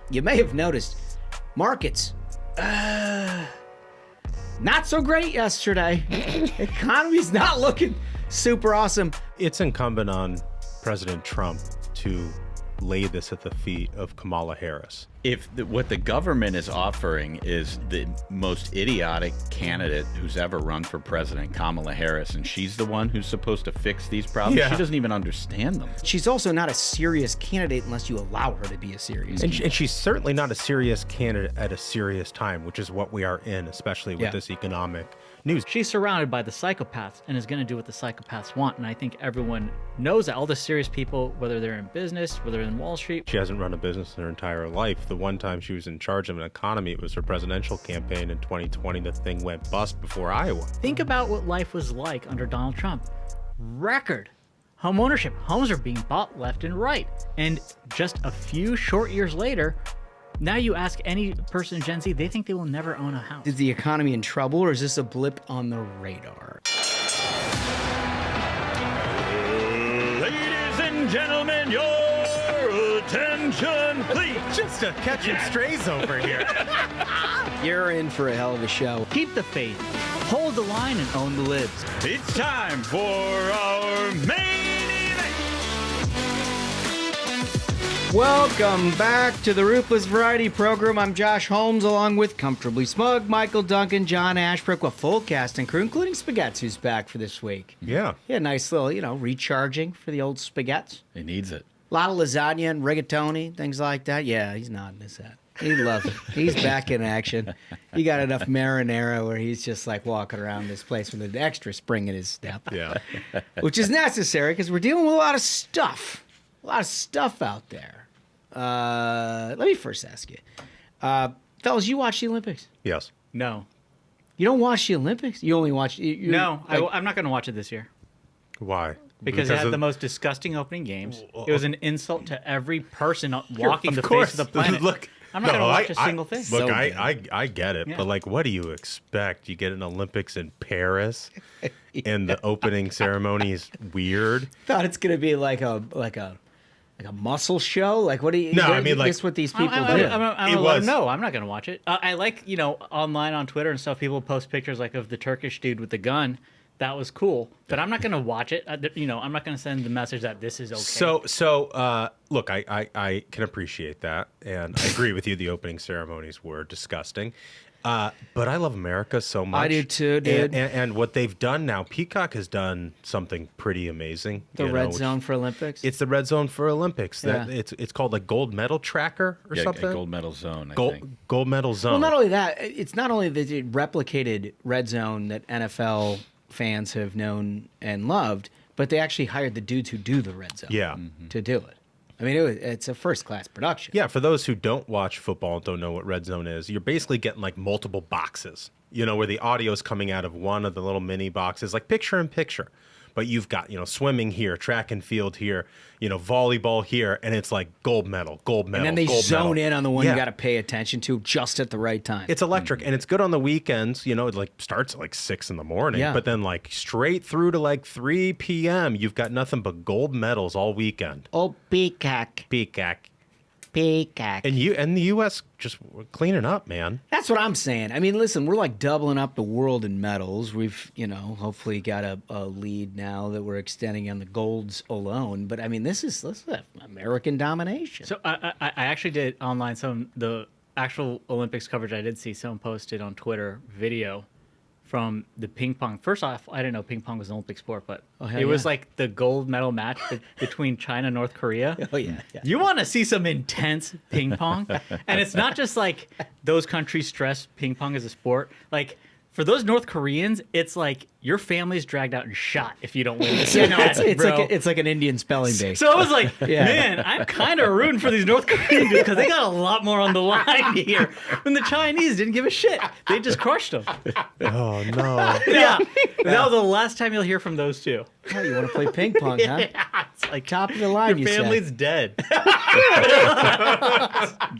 you may have noticed markets, not so great yesterday. Economy's not looking super awesome. It's incumbent on President Trump to lay this at the feet of Kamala Harris. If what the government is offering is the most idiotic candidate who's ever run for president, Kamala Harris, and she's the one who's supposed to fix these problems, she doesn't even understand them. She's also not a serious candidate unless you allow her to be a serious candidate. And she's certainly not a serious candidate at a serious time, which is what we are in, especially with this economic news. She's surrounded by the psychopaths and is going to do what the psychopaths want. And I think everyone knows that. All the serious people, whether they're in business, whether they're in Wall Street. She hasn't run a business in her entire life. The one time she was in charge of an economy, it was her presidential campaign in 2020. The thing went bust before Iowa. Think about what life was like under Donald Trump. Record home ownership. Homes are being bought left and right. And just a few short years later, now you ask any person in Gen Z, they think they will never own a house. Is the economy in trouble, or is this a blip on the radar? Ladies and gentlemen, your attention, please. Just a catching strays over here. You're in for a hell of a show. Keep the faith, hold the line, and own the libs. It's time for our main event. Welcome back to the Ruthless Variety Program. I'm Josh Holmes, along with Comfortably Smug, Michael Duncan, John Ashbrook, a full cast and crew, including Spaghetti's, who's back for this week. Yeah. Yeah, nice little, recharging for the old Spaghetti's. He needs it. A lot of lasagna and rigatoni, things like that. Yeah, he's nodding his head. He loves it. He's back in action. He got enough marinara where he's just like walking around this place with an extra spring in his step. Yeah. Which is necessary because we're dealing with a lot of stuff. A lot of stuff out there. Let me first ask you. Fellas, you watch the Olympics? Yes. No. You don't watch the Olympics? You only watch... No, I'm not going to watch it this year. Why? Because it had the most disgusting opening games. It was an insult to every person walking the face of the planet. Look, I'm not going to watch a single thing. Look, So I get it, Yeah. but like, what do you expect? You get an Olympics in Paris, and the opening ceremony is weird. Thought it's going to be like a muscle show? Like, what do you... No, I mean, like... This what these people do. No, I'm not going to watch it. I like, online on Twitter and stuff, people post pictures like of the Turkish dude with the gun. That was cool, but I'm not going to watch it. I'm not going to send the message that this is okay. So look, I can appreciate that, and I agree with you. The opening ceremonies were disgusting, but I love America so much. I do too, dude. And what they've done now, Peacock has done something pretty amazing. The red zone for Olympics? It's the red zone for Olympics. Yeah. It's called like gold medal tracker or something. Gold medal zone, I think. Gold medal zone. Well, not only that, it's not only that it replicated red zone that NFL fans have known and loved, but they actually hired the dudes who do the red zone to do it. I mean, it's a first-class production. Yeah, for those who don't watch football and don't know what red zone is, you're basically getting like multiple boxes, where the audio is coming out of one of the little mini boxes, like picture in picture. But you've got, swimming here, track and field here, volleyball here, and it's like gold medal. And then they zone in on the one you got to pay attention to just at the right time. It's electric, and it's good on the weekends. It like starts at like 6 in the morning, but then like straight through to like 3 p.m. You've got nothing but gold medals all weekend. Oh, Peacock. Peacock. Peacock. And the U.S. just cleaning up, man. That's what I'm saying. I mean, listen, we're like doubling up the world in medals. We've, hopefully got a lead now that we're extending on the golds alone. But I mean, this is American domination. So I actually did online the actual Olympics coverage. I did see someone posted on Twitter video from the ping pong. First off, I didn't know ping pong was an Olympic sport, but it was like the gold medal match between China and North Korea. Oh, yeah. You want to see some intense ping pong? And it's not just like those countries stress ping pong as a sport. Like, for those North Koreans, it's like your family's dragged out and shot if you don't win this match, bro. It's like an Indian spelling bee. So I was like, man, I'm kind of rooting for these North Korean dudes because they got a lot more on the line here. When the Chinese didn't give a shit. They just crushed them. Oh, no. Yeah. That was the last time you'll hear from those two. Oh, you want to play ping pong, huh? Yeah, it's like Top of the line, your you family's said. dead.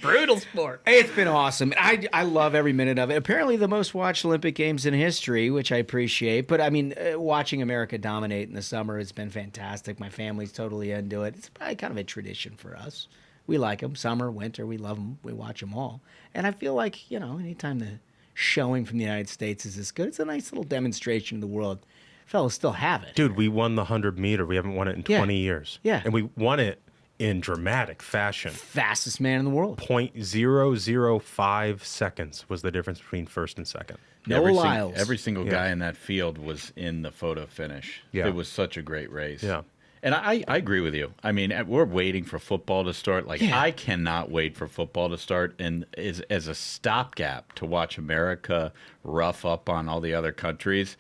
Brutal sport. Hey, it's been awesome. I love every minute of it. Apparently the most watched Olympic Games in history, which I appreciate. But, I mean, watching America dominate in the summer has been fantastic. My family's totally into it. It's probably kind of a tradition for us. we like them. Summer, winter, we love them. We watch them all. And I feel like, anytime the showing from the United States is this good, it's a nice little demonstration to the world. Fellas still have it. Dude, we won the 100-meter. We haven't won it in 20 years. Yeah. And we won it in dramatic fashion. Fastest man in the world. 0.005 seconds was the difference between first and second. Every single guy in that field was in the photo finish. Yeah. It was such a great race. Yeah. And I agree with you. I mean, we're waiting for football to start. I cannot wait for football to start. And as a stopgap to watch America rough up on all the other countries,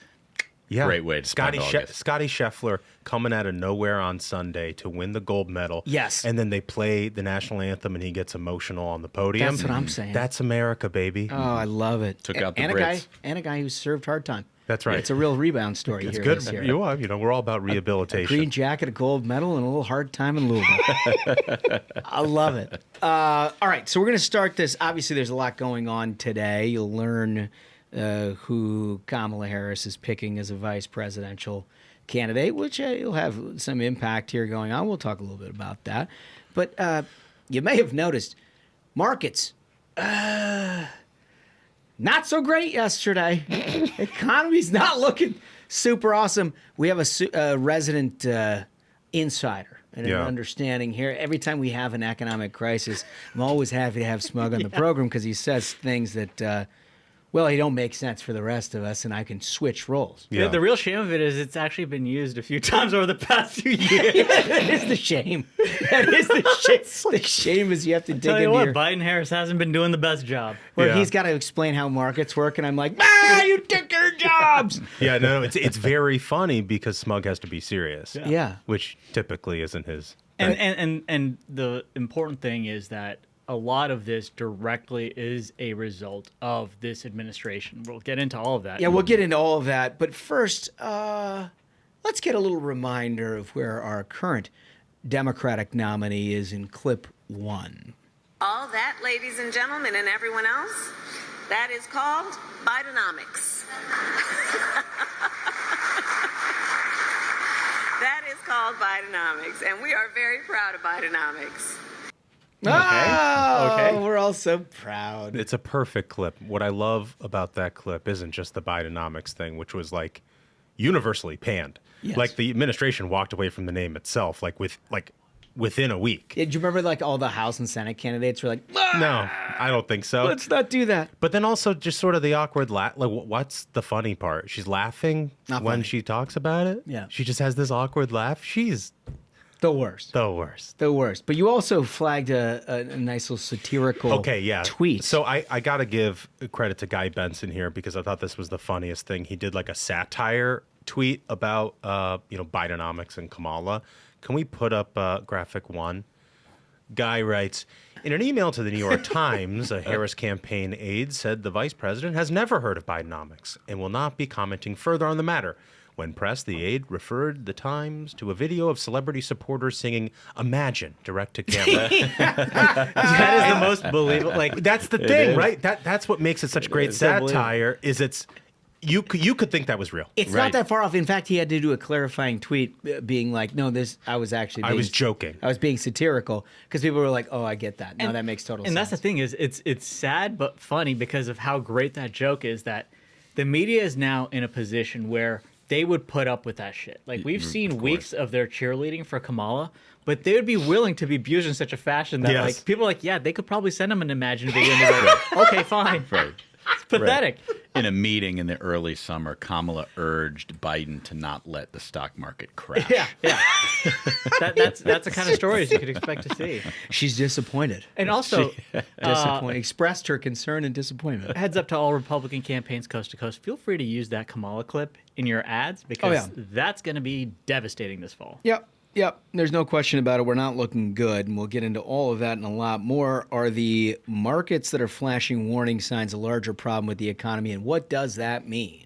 great way to spend August. Scotty Scheffler coming out of nowhere on Sunday to win the gold medal. Yes. And then they play the national anthem and he gets emotional on the podium. That's what I'm saying. That's America, baby. Oh, I love it. Took out the and Brits. A guy who served hard time. That's right. It's a real rebound story It's here. good. This year. We're all about rehabilitation. A green jacket, a gold medal, and a little hard time in Louisville. I love it. All right, so we're going to start this. Obviously, there's a lot going on today. You'll learn who Kamala Harris is picking as a vice presidential candidate, which will have some impact here going on. We'll talk a little bit about that. But you may have noticed markets, not so great yesterday. Economy's not looking super awesome. We have a resident insider and an understanding here. Every time we have an economic crisis, I'm always happy to have Smug on the program because he says things that, he don't make sense for the rest of us, and I can switch roles. Yeah. The real shame of it is it's actually been used a few times over the past few years. That is the shame. That is the shame. The shame is you have to dig Tell you into what, your... Biden-Harris hasn't been doing the best job. Where he's got to explain how markets work, and I'm like, you took your jobs! Yeah, no, it's very funny because Smug has to be serious. Yeah. Which typically isn't his. And the important thing is that a lot of this directly is a result of this administration. We'll get into all of that. Yeah, we'll get into all of that. But first, let's get a little reminder of where our current Democratic nominee is in clip 1. All that, ladies and gentlemen, and everyone else, that is called Bidenomics. That is called Bidenomics, and we are very proud of Bidenomics. Okay. We're all so proud. It's a perfect clip. What I love about that clip isn't just the Bidenomics thing, which was universally panned. Yes. Like the administration walked away from the name itself, within a week. Yeah, do you remember all the House and Senate candidates were like, no, I don't think so. Let's not do that. But then also just sort of the awkward laugh. What's the funny part? She's laughing when she talks about it. Yeah. She just has this awkward laugh. She's the worst. The worst. The worst. But you also flagged a nice little satirical tweet. So I got to give credit to Guy Benson here because I thought this was the funniest thing. He did a satire tweet about Bidenomics and Kamala. Can we put up graphic 1? Guy writes, in an email to the New York Times, a Harris campaign aide said the vice president has never heard of Bidenomics and will not be commenting further on the matter. When pressed, the aide referred the Times to a video of celebrity supporters singing "Imagine" direct to camera. That is the most believable. That's the thing, right? That's what makes it such great satire. Is you could think that was real. It's not that far off. In fact, he had to do a clarifying tweet, being like, "No, I was joking. I was being satirical," because people were like, "Oh, I get that. No, that makes total sense." And that's the thing is, it's sad but funny because of how great that joke is. That the media is now in a position where they would put up with that shit. We've seen weeks of their cheerleading for Kamala, but they would be willing to be abused in such a fashion that people are like, yeah, they could probably send them an Imagine video and they're like, okay, fine. Right. It's pathetic. Right. In a meeting in the early summer, Kamala urged Biden to not let the stock market crash. Yeah. That's the kind of stories you could expect to see. She's disappointed. And also, expressed her concern and disappointment. Heads up to all Republican campaigns coast to coast. Feel free to use that Kamala clip in your ads because that's going to be devastating this fall. Yep, there's no question about it. We're not looking good, and we'll get into all of that and a lot more. Are the markets that are flashing warning signs a larger problem with the economy, and what does that mean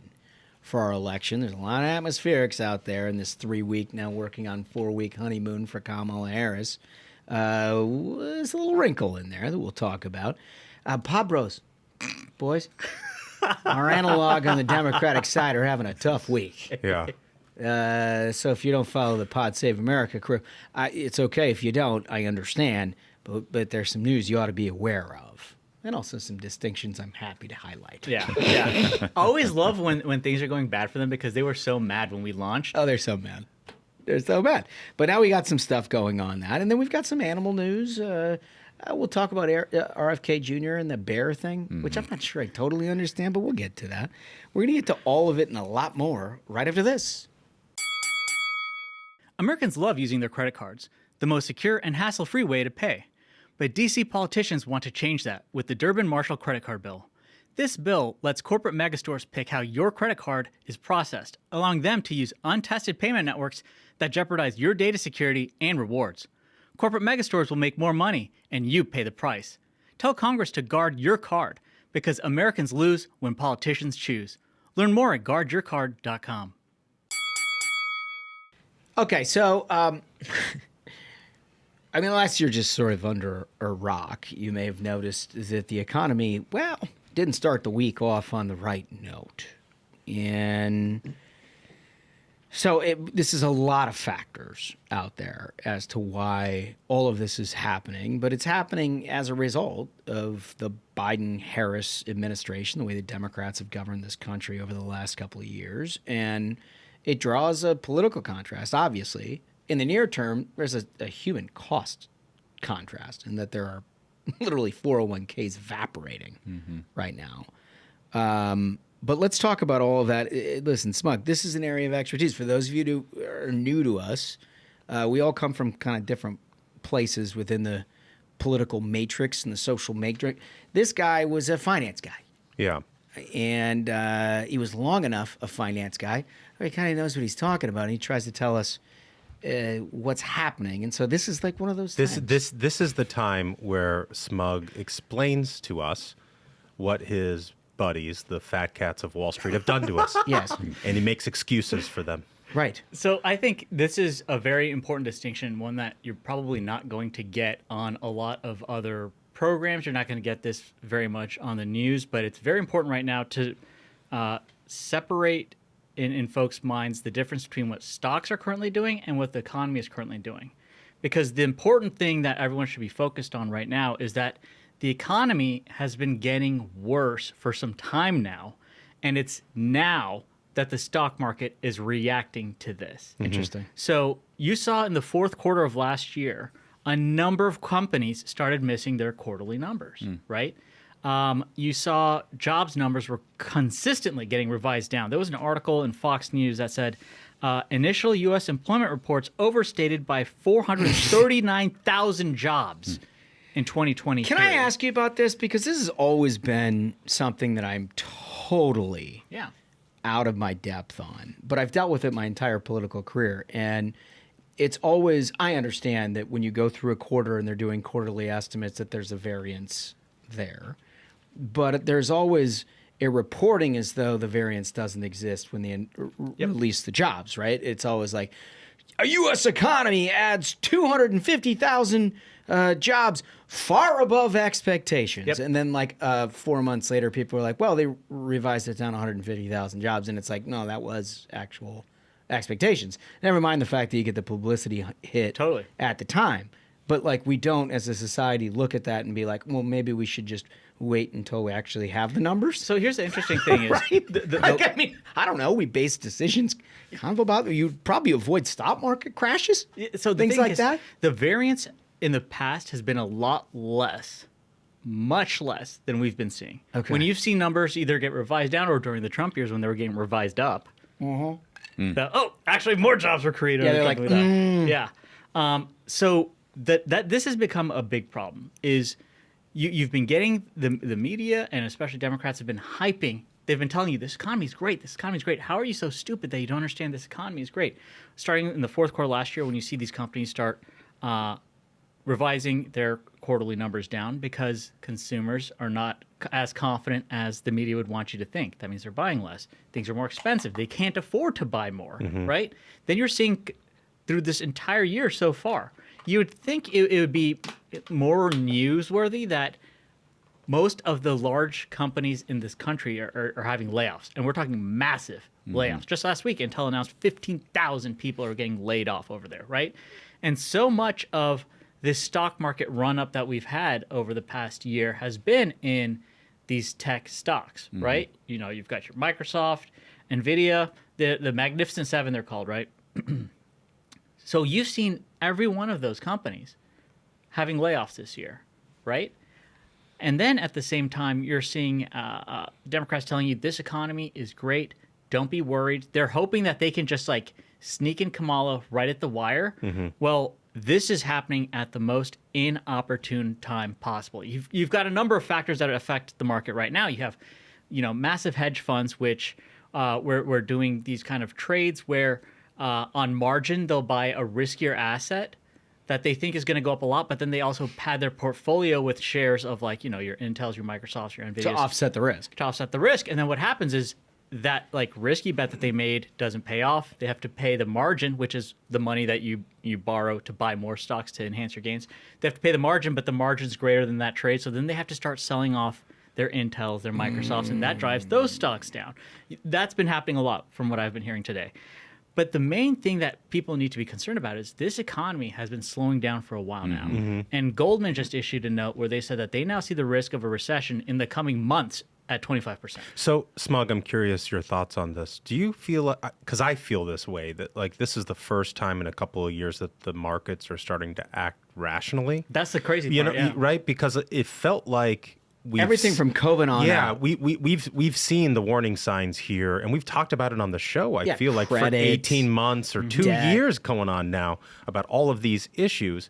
for our election? There's a lot of atmospherics out there in this 3-week, now working on 4-week honeymoon for Kamala Harris. There's a little wrinkle in there that we'll talk about. Pod Bros, boys, our analog on the Democratic side are having a tough week. Yeah. So if you don't follow the Pod Save America crew, it's okay if you don't. I understand. but there's some news you ought to be aware of. And also some distinctions I'm happy to highlight. Yeah. I always love when things are going bad for them because they were so mad when we launched. Oh, they're so mad. They're so bad. But now we got some stuff going on that. And then we've got some animal news. We'll talk about RFK Jr. and the bear thing, which I'm not sure I totally understand, but we'll get to that. We're going to get to all of it and a lot more right after this. Americans love using their credit cards, the most secure and hassle-free way to pay. But DC politicians want to change that with the Durbin-Marshall credit card bill. This bill lets corporate megastores pick how your credit card is processed, allowing them to use untested payment networks that jeopardize your data security and rewards. Corporate megastores will make more money, and you pay the price. Tell Congress to guard your card, because Americans lose when politicians choose. Learn more at guardyourcard.com. Okay, so... I mean, last year just sort of under a rock. You may have noticed that the economy, well, didn't start the week off on the right note. And so this is a lot of factors out there as to why all of this is happening. But it's happening as a result of the Biden-Harris administration, the way the Democrats have governed this country over the last couple of years. And it draws a political contrast, obviously. In the near term, there's a human cost contrast in that there are literally 401ks evaporating right now. But let's talk about all of that. Listen, Smug, this is an area of expertise. For those of you who are new to us, we all come from kind of different places within the political matrix and the social matrix. This guy was a finance guy. Yeah. And he was long enough a finance guy. He kind of knows what he's talking about. And he tries to tell us what's happening, and so this is like one of those times. This is the time where Smug explains to us what his buddies, the fat cats of Wall Street, have done to us. Yes, and he makes excuses for them. Right. So I think this is a very important distinction, one that you're probably not going to get on a lot of other programs. You're not going to get this very much on the news, but it's very important right now to separate in folks' minds the difference between what stocks are currently doing and what the economy is currently doing. Because the important thing that everyone should be focused on right now is that the economy has been getting worse for some time now, and it's now that the stock market is reacting to this. Interesting. So you saw in the fourth quarter of last year, a number of companies started missing their quarterly numbers, right? You saw jobs numbers were consistently getting revised down. There was an article in Fox News that said initial U.S. employment reports overstated by 439,000 jobs in 2023. Can I ask you about this? Because this has always been something that I'm totally out of my depth on. But I've dealt with it my entire political career. And it's always, I understand that when you go through a quarter and they're doing quarterly estimates that there's a variance there. But there's always a reporting as though the variance doesn't exist when they release the jobs, right? It's always like, a U.S. economy adds 250,000 jobs far above expectations. And then like 4 months later, people are like, well, they revised it down 150,000 jobs. And it's like, no, that was actual expectations. Never mind the fact that you get the publicity hit at the time. But like we don't, as a society, look at that and be like, well, maybe we should just wait until we actually have the numbers. So here's the interesting thing is, right? I mean, I don't know. We base decisions kind of about, you probably avoid stock market crashes, so things like that. The variance in the past has been a lot less, much less than we've been seeing. Okay. When you've seen numbers either get revised down or during the Trump years when they were getting revised up, actually more jobs were created. Yeah, they're like, so that this has become a big problem is you've been getting the media and especially Democrats have been hyping. They've been telling you this economy is great. This economy is great. How are you so stupid that you don't understand this economy is great? Starting in the fourth quarter last year when you see these companies start revising their quarterly numbers down because consumers are not as confident as the media would want you to think. That means they're buying less. Things are more expensive. They can't afford to buy more, right? Then you're seeing through this entire year so far, you would think it would be more newsworthy that most of the large companies in this country are having layoffs. And we're talking massive layoffs. Just last week, Intel announced 15,000 people are getting laid off over there, right? And so much of this stock market run up that we've had over the past year has been in these tech stocks, right? You know, you've got your Microsoft, Nvidia, the Magnificent Seven, they're called, right? So you've seen every one of those companies having layoffs this year, right? And then at the same time, you're seeing Democrats telling you this economy is great. Don't be worried. They're hoping that they can just like sneak in Kamala right at the wire. Well, this is happening at the most inopportune time possible. You've got a number of factors that affect the market right now. You have, you know, massive hedge funds, which we're doing these kind of trades where on margin they'll buy a riskier asset that they think is going to go up a lot, but then they also pad their portfolio with shares of like, you know, your Intels, your Microsofts, your Nvidias. To offset the risk. To offset the risk. And then what happens is that like risky bet that they made doesn't pay off. They have to pay the margin, which is the money that you borrow to buy more stocks to enhance your gains. They have to pay the margin, but the margin's greater than that trade. So then they have to start selling off their Intels, their Microsofts, and that drives those stocks down. That's been happening a lot from what I've been hearing today. But the main thing that people need to be concerned about is this economy has been slowing down for a while now. And Goldman just issued a note where they said that they now see the risk of a recession in the coming months at 25%. So, Smug, I'm curious your thoughts on this. Do you feel, because I feel this way, that like this is the first time in a couple of years that the markets are starting to act rationally? That's the crazy part, right? Because it felt like everything from COVID on out. We've seen the warning signs here, and we've talked about it on the show. I feel like credit, for 18 months or 2 years going on now about all of these issues.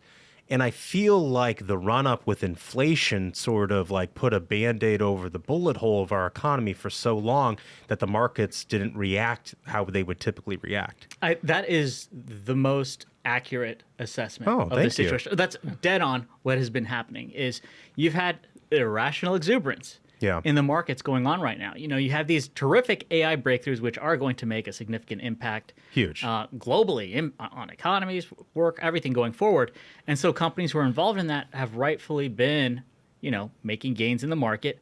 And I feel like the run-up with inflation sort of like put a Band-Aid over the bullet hole of our economy for so long that the markets didn't react how they would typically react. That is the most accurate assessment of the situation. That's dead on what has been happening is you've had irrational exuberance in the markets going on right now. You know, you have these terrific AI breakthroughs, which are going to make a significant impact globally on economies, work, everything going forward. And so companies who are involved in that have rightfully been, you know, making gains in the market.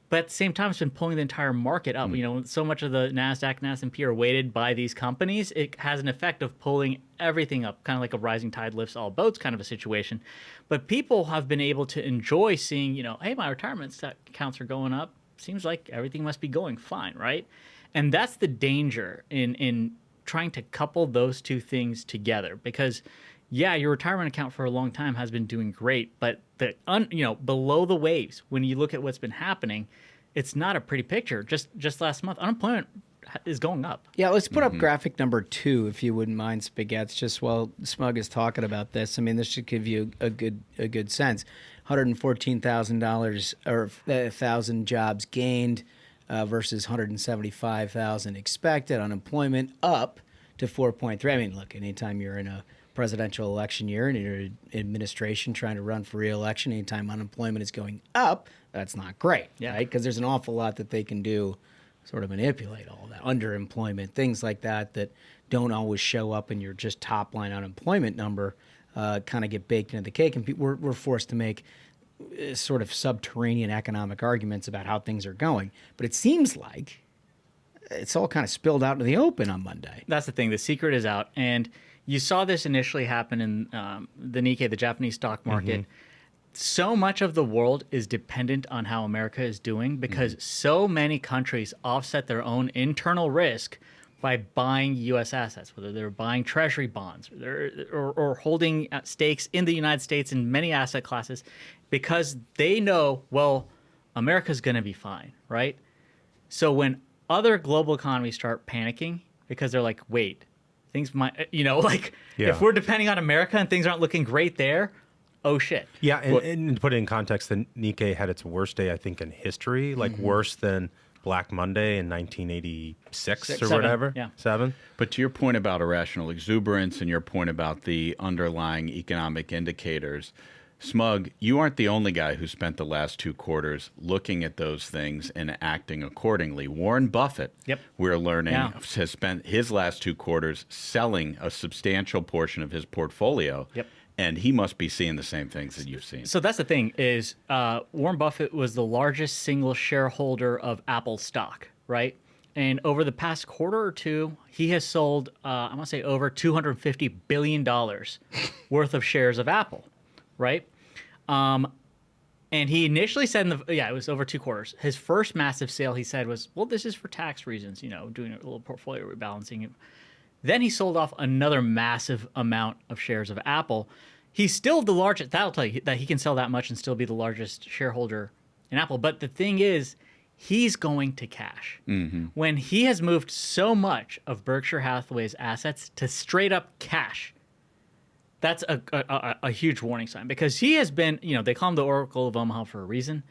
But at the same time, it's been pulling the entire market up. You know, so much of the NASDAQ and S&P are weighted by these companies. It has an effect of pulling everything up, kind of like a rising tide lifts all boats kind of a situation. But people have been able to enjoy seeing, you know, hey, my retirement accounts are going up. Seems like everything must be going fine, right? And that's the danger in trying to couple those two things together because your retirement account for a long time has been doing great, but below the waves, when you look at what's been happening, it's not a pretty picture. Just last month, unemployment is going up. Yeah, let's put up graphic number 2, if you wouldn't mind, Spaghettis, just while Smug is talking about this. I mean, this should give you a good sense. $114,000 or 1,000 jobs gained versus 175,000 expected. Unemployment up to 4.3. I mean, look, anytime you're in a presidential election year and your administration trying to run for re-election, anytime unemployment is going up, that's not great, right? Because there's an awful lot that they can do, sort of manipulate all that. Underemployment, things like that don't always show up in your just top-line unemployment number, kind of get baked into the cake, and we're forced to make sort of subterranean economic arguments about how things are going. But it seems like it's all kind of spilled out into the open on Monday. That's the thing. The secret is out, and you saw this initially happen in the Nikkei, the Japanese stock market. So much of the world is dependent on how America is doing because so many countries offset their own internal risk by buying U.S. assets, whether they're buying treasury bonds or holding stakes in the United States in many asset classes because they know, well, America's going to be fine, right? So when other global economies start panicking because they're like, wait, things might, if we're depending on America and things aren't looking great there, oh shit. Yeah, and to put it in context, the Nikkei had its worst day, I think, in history, like worse than Black Monday in 1986 or whatever. Yeah. 7. But to your point about irrational exuberance and your point about the underlying economic indicators, Smug, you aren't the only guy who spent the last 2 quarters looking at those things and acting accordingly. Warren Buffett, we're learning, has spent his last 2 quarters selling a substantial portion of his portfolio. And he must be seeing the same things that you've seen. So that's the thing is Warren Buffett was the largest single shareholder of Apple stock, right? And over the past quarter or two, he has sold, I want to say over $250 billion worth of shares of Apple, right? And he initially said, it was over 2 quarters. His first massive sale, he said, was, well, this is for tax reasons, doing a little portfolio rebalancing. Then he sold off another massive amount of shares of Apple. He's still the largest. That'll tell you that he can sell that much and still be the largest shareholder in Apple. But the thing is, he's going to cash. When he has moved so much of Berkshire Hathaway's assets to straight up cash, that's a huge warning sign, because he has been, they call him the Oracle of Omaha for a reason.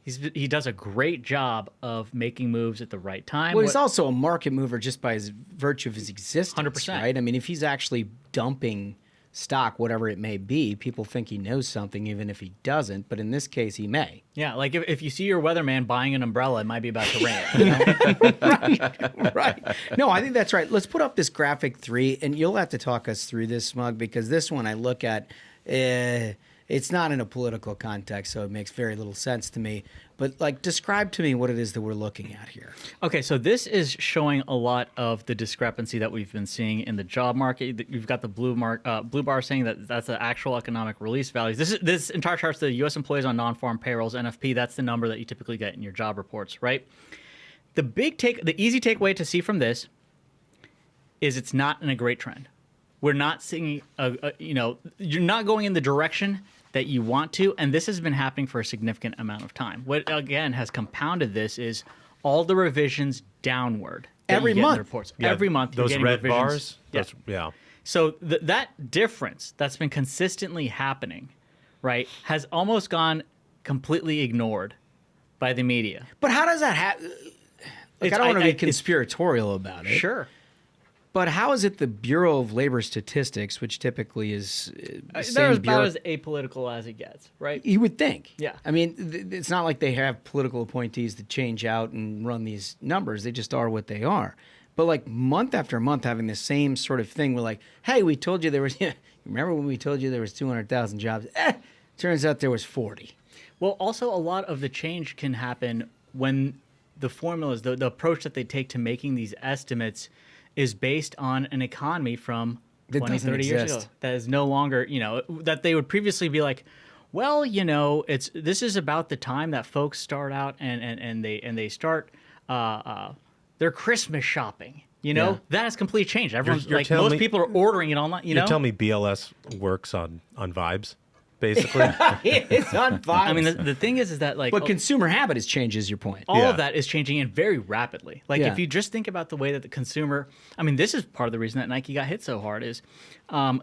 He does a great job of making moves at the right time. Well, he's also a market mover just by virtue of his existence, 100%. right? I mean, if he's actually dumping stock, whatever it may be, people think he knows something even if he doesn't, but in this case he may. Yeah, like if you see your weatherman buying an umbrella, it might be about to rain. Right. No, I think that's right. Let's put up this graphic 3, and you'll have to talk us through this, Smug, because this one I look at, it's not in a political context, so it makes very little sense to me. But describe to me what it is that we're looking at here. Okay, so this is showing a lot of the discrepancy that we've been seeing in the job market. You've got the blue bar saying that that's the actual economic release values. This entire chart's the U.S. employees on non-farm payrolls, NFP. That's the number that you typically get in your job reports, right? The easy takeaway to see from this is it's not in a great trend. We're not seeing you're not going in the direction that you want to, and this has been happening for a significant amount of time. What, again, has compounded this is all the revisions downward. Every month. Reports. Yeah, every month. Those red revisions. bars? Yeah. So that difference that's been consistently happening, right, has almost gone completely ignored by the media. But how does that happen? I don't want to be conspiratorial about it. Sure. But how is it the Bureau of Labor Statistics, which typically is they're about as apolitical as it gets, right? You would think. Yeah. I mean, it's not like they have political appointees that change out and run these numbers. They just are what they are. But month after month having the same sort of thing, we're like, hey, we told you there was, remember when we told you there was 200,000 jobs? Turns out there was 40. Well, also a lot of the change can happen when the formulas, the approach that they take to making these estimates is based on an economy from 20, 30 years ago that is no longer, that they would previously be like, well, this is about the time that folks start out and they start their Christmas shopping. That has completely changed. Everyone's most people are ordering it online. You're telling me BLS works on vibes, basically. It's on vibes. I mean, the thing is that but consumer habit has changed, is your point. All of that is changing and very rapidly. If you just think about the way that the consumer, I mean, this is part of the reason that Nike got hit so hard is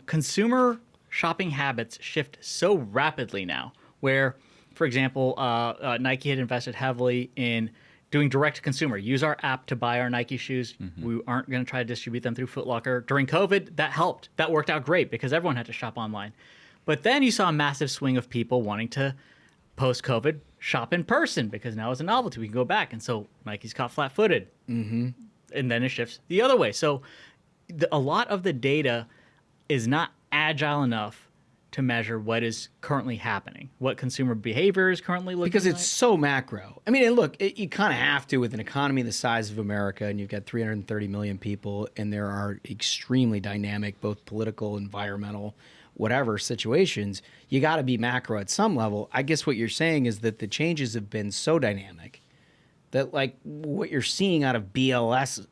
consumer shopping habits shift so rapidly now. Where, for example, Nike had invested heavily in doing direct to consumer. Use our app to buy our Nike shoes. We aren't going to try to distribute them through Foot Locker. During COVID, that helped. That worked out great because everyone had to shop online. But then you saw a massive swing of people wanting to, post-COVID, shop in person because now it's a novelty. We can go back. And so Nike's caught flat-footed. And then it shifts the other way. So a lot of the data is not agile enough to measure what is currently happening, what consumer behavior is currently looking like. Because it's so macro. I mean, look, you kind of have to with an economy the size of America, and you've got 330 million people, and there are extremely dynamic, both political, environmental, whatever situations. You got to be macro at some level. I guess what you're saying is that the changes have been so dynamic that what you're seeing out of BLS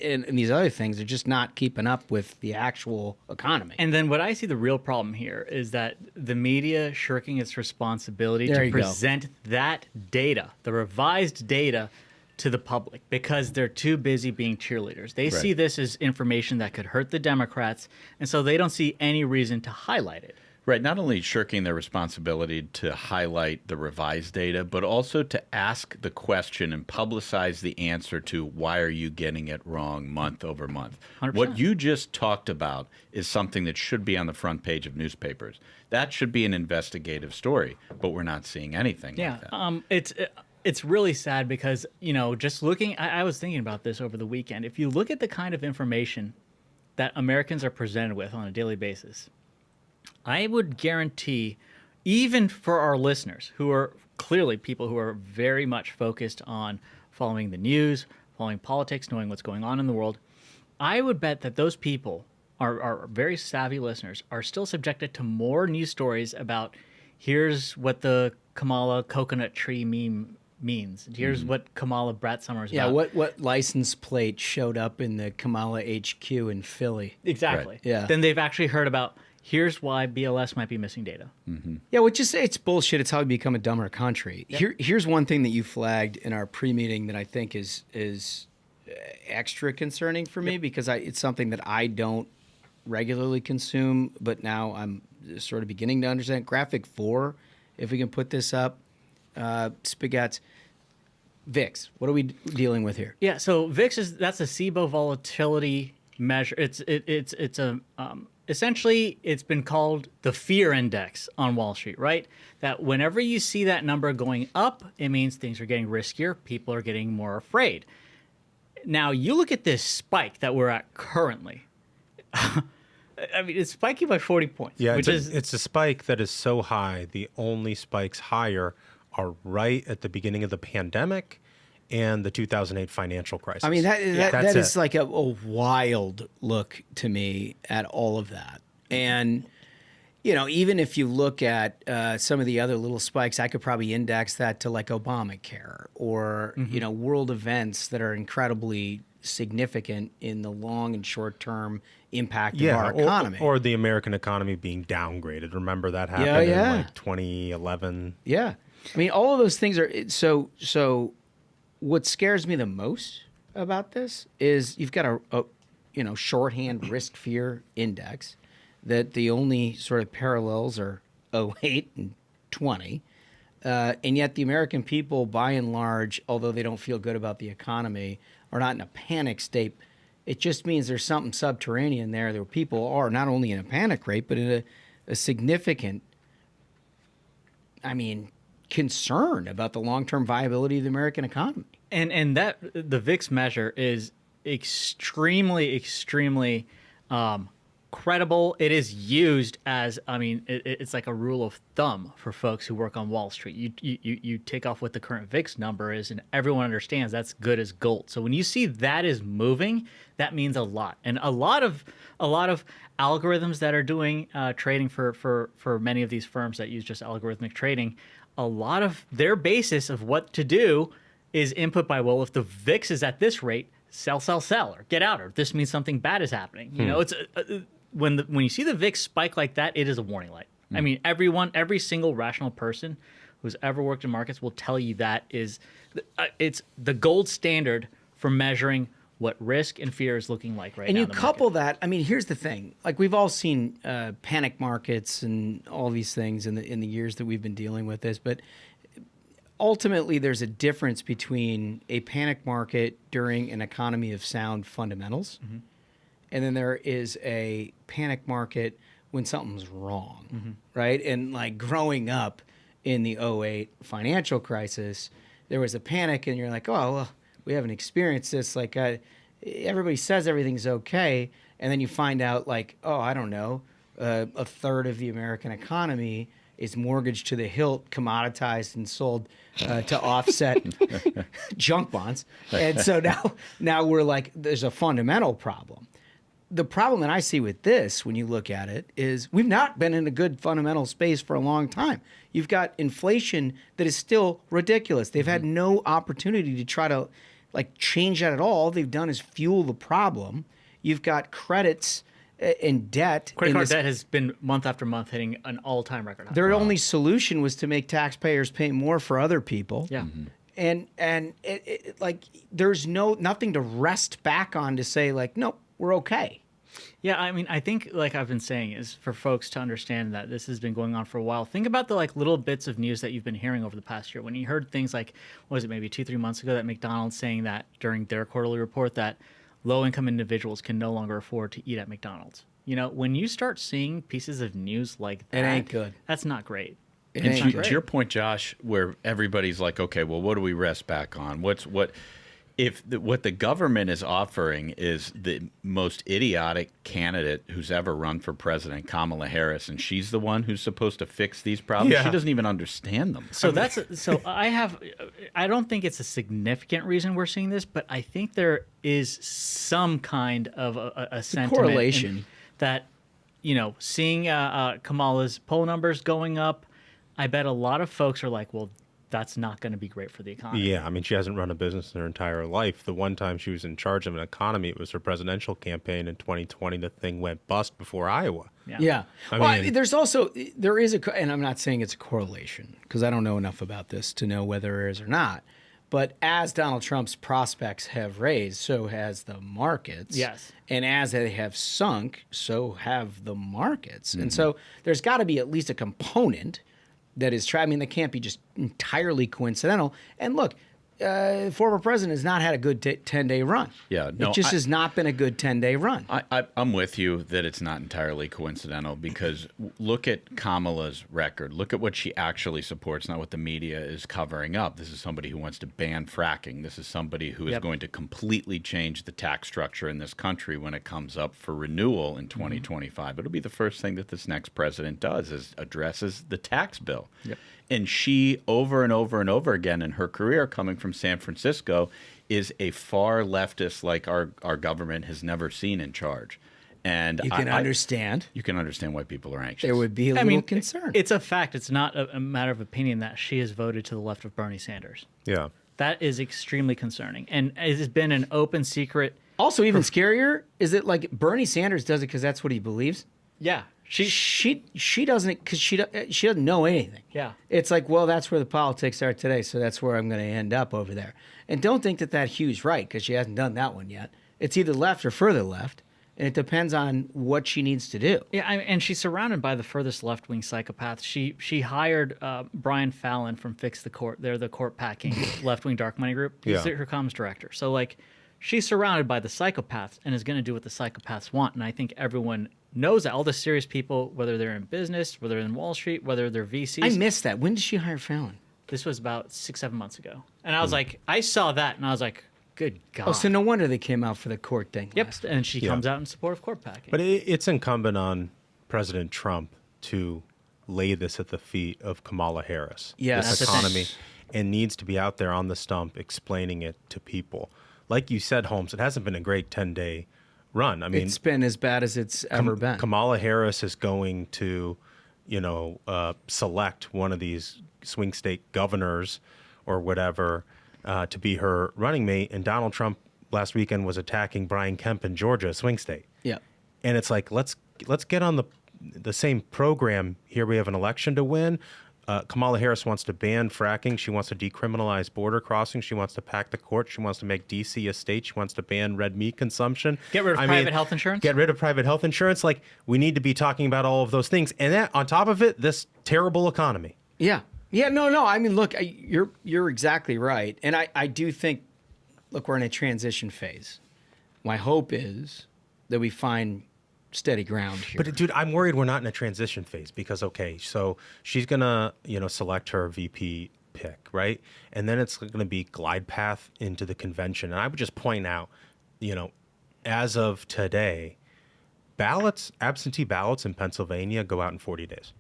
and these other things are just not keeping up with the actual economy. And then what I see the real problem here is that the media shirking its responsibility to present that data, the revised data, to the public because they're too busy being cheerleaders. They see this as information that could hurt the Democrats, and so they don't see any reason to highlight it. Right, not only shirking their responsibility to highlight the revised data, but also to ask the question and publicize the answer to why are you getting it wrong month over month. 100%. What you just talked about is something that should be on the front page of newspapers. That should be an investigative story, but we're not seeing anything like that. It's really sad because, just looking, I was thinking about this over the weekend. If you look at the kind of information that Americans are presented with on a daily basis, I would guarantee, even for our listeners, who are clearly people who are very much focused on following the news, following politics, knowing what's going on in the world, I would bet that those people our very savvy listeners are still subjected to more news stories about here's what the Kamala coconut tree meme means. Here's what Kamala Brat Summer's about. Yeah, what license plate showed up in the Kamala HQ in Philly. Exactly. Right. Yeah. Then they've actually heard about here's why BLS might be missing data. Yeah, which is, it's bullshit. It's how we become a dumber country. Yep. Here's one thing that you flagged in our pre-meeting that I think is extra concerning for me because it's something that I don't regularly consume, but now I'm sort of beginning to understand. Graphic 4, if we can put this up, Spaghetti. VIX, what are we dealing with here? Yeah, so VIX that's a SIBO volatility measure. It's a essentially it's been called the fear index on Wall Street, right? That whenever you see that number going up, it means things are getting riskier, people are getting more afraid. Now you look at this spike that we're at currently. I mean, it's spiking by 40 points. Yeah, it's a spike that is so high. The only spikes higher are right at the beginning of the pandemic and the 2008 financial crisis. I mean, that is like a wild look to me at all of that. And, you know, even if you look at some of the other little spikes, I could probably index that to like Obamacare or, you know, world events that are incredibly significant in the long and short term impact of our economy. Or the American economy being downgraded. Remember that happened in like 2011? Yeah. I mean, all of those things are so what scares me the most about this is you've got a shorthand risk fear index that the only sort of parallels are 08 and 20. And yet the American people, by and large, although they don't feel good about the economy, are not in a panic state. It just means there's something subterranean there where people are not only in a panic rate, but in a significant, concern about the long-term viability of the American economy. And that the VIX measure is extremely credible. It is used as, it's like a rule of thumb for folks who work on Wall Street. You take off what the current VIX number is, and everyone understands that's good as gold. So when you see that is moving, that means a lot. And a lot of algorithms that are doing trading for many of these firms that use just algorithmic trading, a lot of their basis of what to do is input by, well, if the VIX is at this rate, sell, or get out, or this means something bad is happening. You know, it's when you see the VIX spike like that, it is a warning light. I mean, every single rational person who's ever worked in markets will tell you that it's the gold standard for measuring what risk and fear is looking like right now. And you couple that, here's the thing. Like, we've all seen panic markets and all these things in the years that we've been dealing with this, but ultimately there's a difference between a panic market during an economy of sound fundamentals, and then there is a panic market when something's wrong, right? And like growing up in the 08 financial crisis, there was a panic and you're like, oh, well, we haven't experienced this. Like, everybody says everything's okay, and then you find out, like, oh, I don't know, a third of the American economy is mortgaged to the hilt, commoditized, and sold to offset junk bonds. And so now we're like, there's a fundamental problem. The problem that I see with this, when you look at it, is we've not been in a good fundamental space for a long time. You've got inflation that is still ridiculous. They've had no opportunity to try to change that at all. All they've done is fuel the problem. You've got credits and debt. Credit card debt has been month after month hitting an all-time record high. Their only solution was to make taxpayers pay more for other people. Yeah. And there's nothing to rest back on to say, like, nope, we're okay. Yeah, I think, like I've been saying, is for folks to understand that this has been going on for a while. Think about the little bits of news that you've been hearing over the past year. When you heard things like, what was it, maybe 2-3 months ago, that McDonald's saying that during their quarterly report that low-income individuals can no longer afford to eat at McDonald's. You know, when you start seing pieces of news like that, it ain't good. That's not great. And to your point, Josh, where everybody's like, okay, well, what do we rest back on? What the government is offering is the most idiotic candidate who's ever run for president, Kamala Harris, and she's the one who's supposed to fix these problems. Yeah. She doesn't even understand them. So I don't think it's a significant reason we're seeing this, but I think there is some kind of a sentiment correlation. that, you know, seeing Kamala's poll numbers going up, I bet a lot of folks are like, well, that's not going to be great for the economy. Yeah, I mean, she hasn't run a business in her entire life. The one time she was in charge of an economy, it was her presidential campaign in 2020. The thing went bust before Iowa. Yeah. I mean, there is and I'm not saying it's a correlation because I don't know enough about this to know whether it is or not. But as Donald Trump's prospects have raised, so has the markets. Yes. And as they have sunk, so have the markets. And so there's got to be at least a component that is I mean, that can't be just entirely coincidental. And look, former president has not had a good 10-day run. Yeah, no, it just has not been a good 10-day run. I'm with you that it's not entirely coincidental because look at Kamala's record. Look at what she actually supports, not what the media is covering up. This is somebody who wants to ban fracking. This is somebody who is going to completely change the tax structure in this country when it comes up for renewal in 2025. It'll be the first thing that this next president does is addresses the tax bill. Yep. And she, over and over and over again in her career, coming from San Francisco, is a far leftist like our government has never seen in charge. And you can understand. You can understand why people are anxious. There would be a little concern. It's a fact. It's not a matter of opinion that she has voted to the left of Bernie Sanders. Yeah. That is extremely concerning. And it has been an open secret. Also, even scarier is that like Bernie Sanders does it because that's what he believes. Yeah. She doesn't because she doesn't know anything. Yeah. It's like, well, that's where the politics are today, so that's where I'm going to end up over there. And don't think that Hugh's right because she hasn't done that one yet. It's either left or further left, and it depends on what she needs to do. Yeah, and she's surrounded by the furthest left-wing psychopaths. She hired Brian Fallon from Fix the Court. They're the court packing left-wing dark money group. He's her comms director. So like, she's surrounded by the psychopaths and is going to do what the psychopaths want. And I think everyone knows that. All the serious people, whether they're in business, whether they're in Wall Street, whether they're VCs. I missed that. When did she hire Fallon? This was about 6-7 months ago. And I was like, I saw that and I was like, good God. Oh, so no wonder they came out for the court thing. Yep. And she comes out in support of court packing. But it's incumbent on President Trump to lay this at the feet of Kamala Harris. Yes. This economy, and needs to be out there on the stump explaining it to people. Like you said, Holmes, it hasn't been a great 10-day run. I mean, it's been as bad as it's ever been. Kamala Harris is going to, select one of these swing state governors or whatever to be her running mate. And Donald Trump last weekend was attacking Brian Kemp in Georgia, a swing state. Yeah. And it's like, let's get on the same program here. We have an election to win. Kamala Harris wants to ban fracking. She wants to decriminalize border crossing. She wants to pack the court. She wants to make D.C. a state. She wants to ban red meat consumption. Get rid of private health insurance? Get rid of private health insurance. Like, we need to be talking about all of those things. And that, on top of it, this terrible economy. Yeah. Yeah, no. I mean, look, you're exactly right. And I do think, look, we're in a transition phase. My hope is that we find steady ground here. But dude, I'm worried we're not in a transition phase because, okay, so she's gonna, select her VP pick, right? And then it's gonna be glide path into the convention. And I would just point out, as of today, absentee ballots in Pennsylvania go out in 40 days.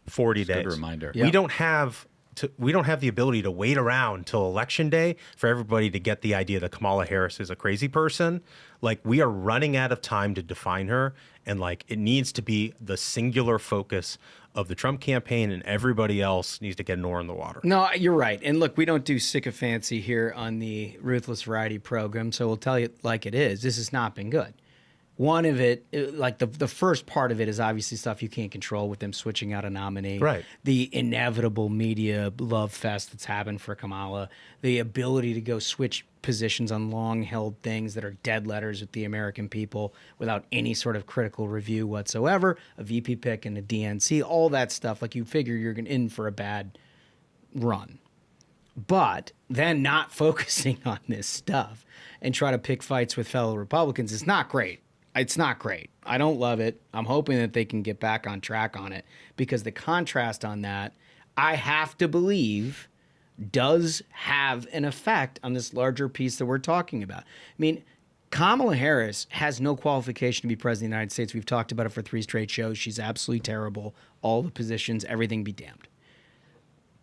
40 days. Good reminder. We don't have the ability to wait around till election day for everybody to get the idea that Kamala Harris is a crazy person. Like, we are running out of time to define her, and like, it needs to be the singular focus of the Trump campaign, and everybody else needs to get an oar in the water. No, you're right. And look, we don't do sycophancy here on the Ruthless Variety program, so we'll tell you like it is. This has not been good. One of it, like the first part of it, is obviously stuff you can't control with them switching out a nominee. Right. The inevitable media love fest that's happened for Kamala. The ability to go switch positions on long-held things that are dead letters with the American people without any sort of critical review whatsoever. A VP pick and a DNC, all that stuff. Like, you figure you're in for a bad run. But then not focusing on this stuff and try to pick fights with fellow Republicans is not great. It's not great. I don't love it. I'm hoping that they can get back on track on it, because the contrast on that, I have to believe, does have an effect on this larger piece that we're talking about. I mean, Kamala Harris has no qualification to be president of the United States. We've talked about it for 3 straight shows. She's absolutely terrible. All the positions, everything be damned.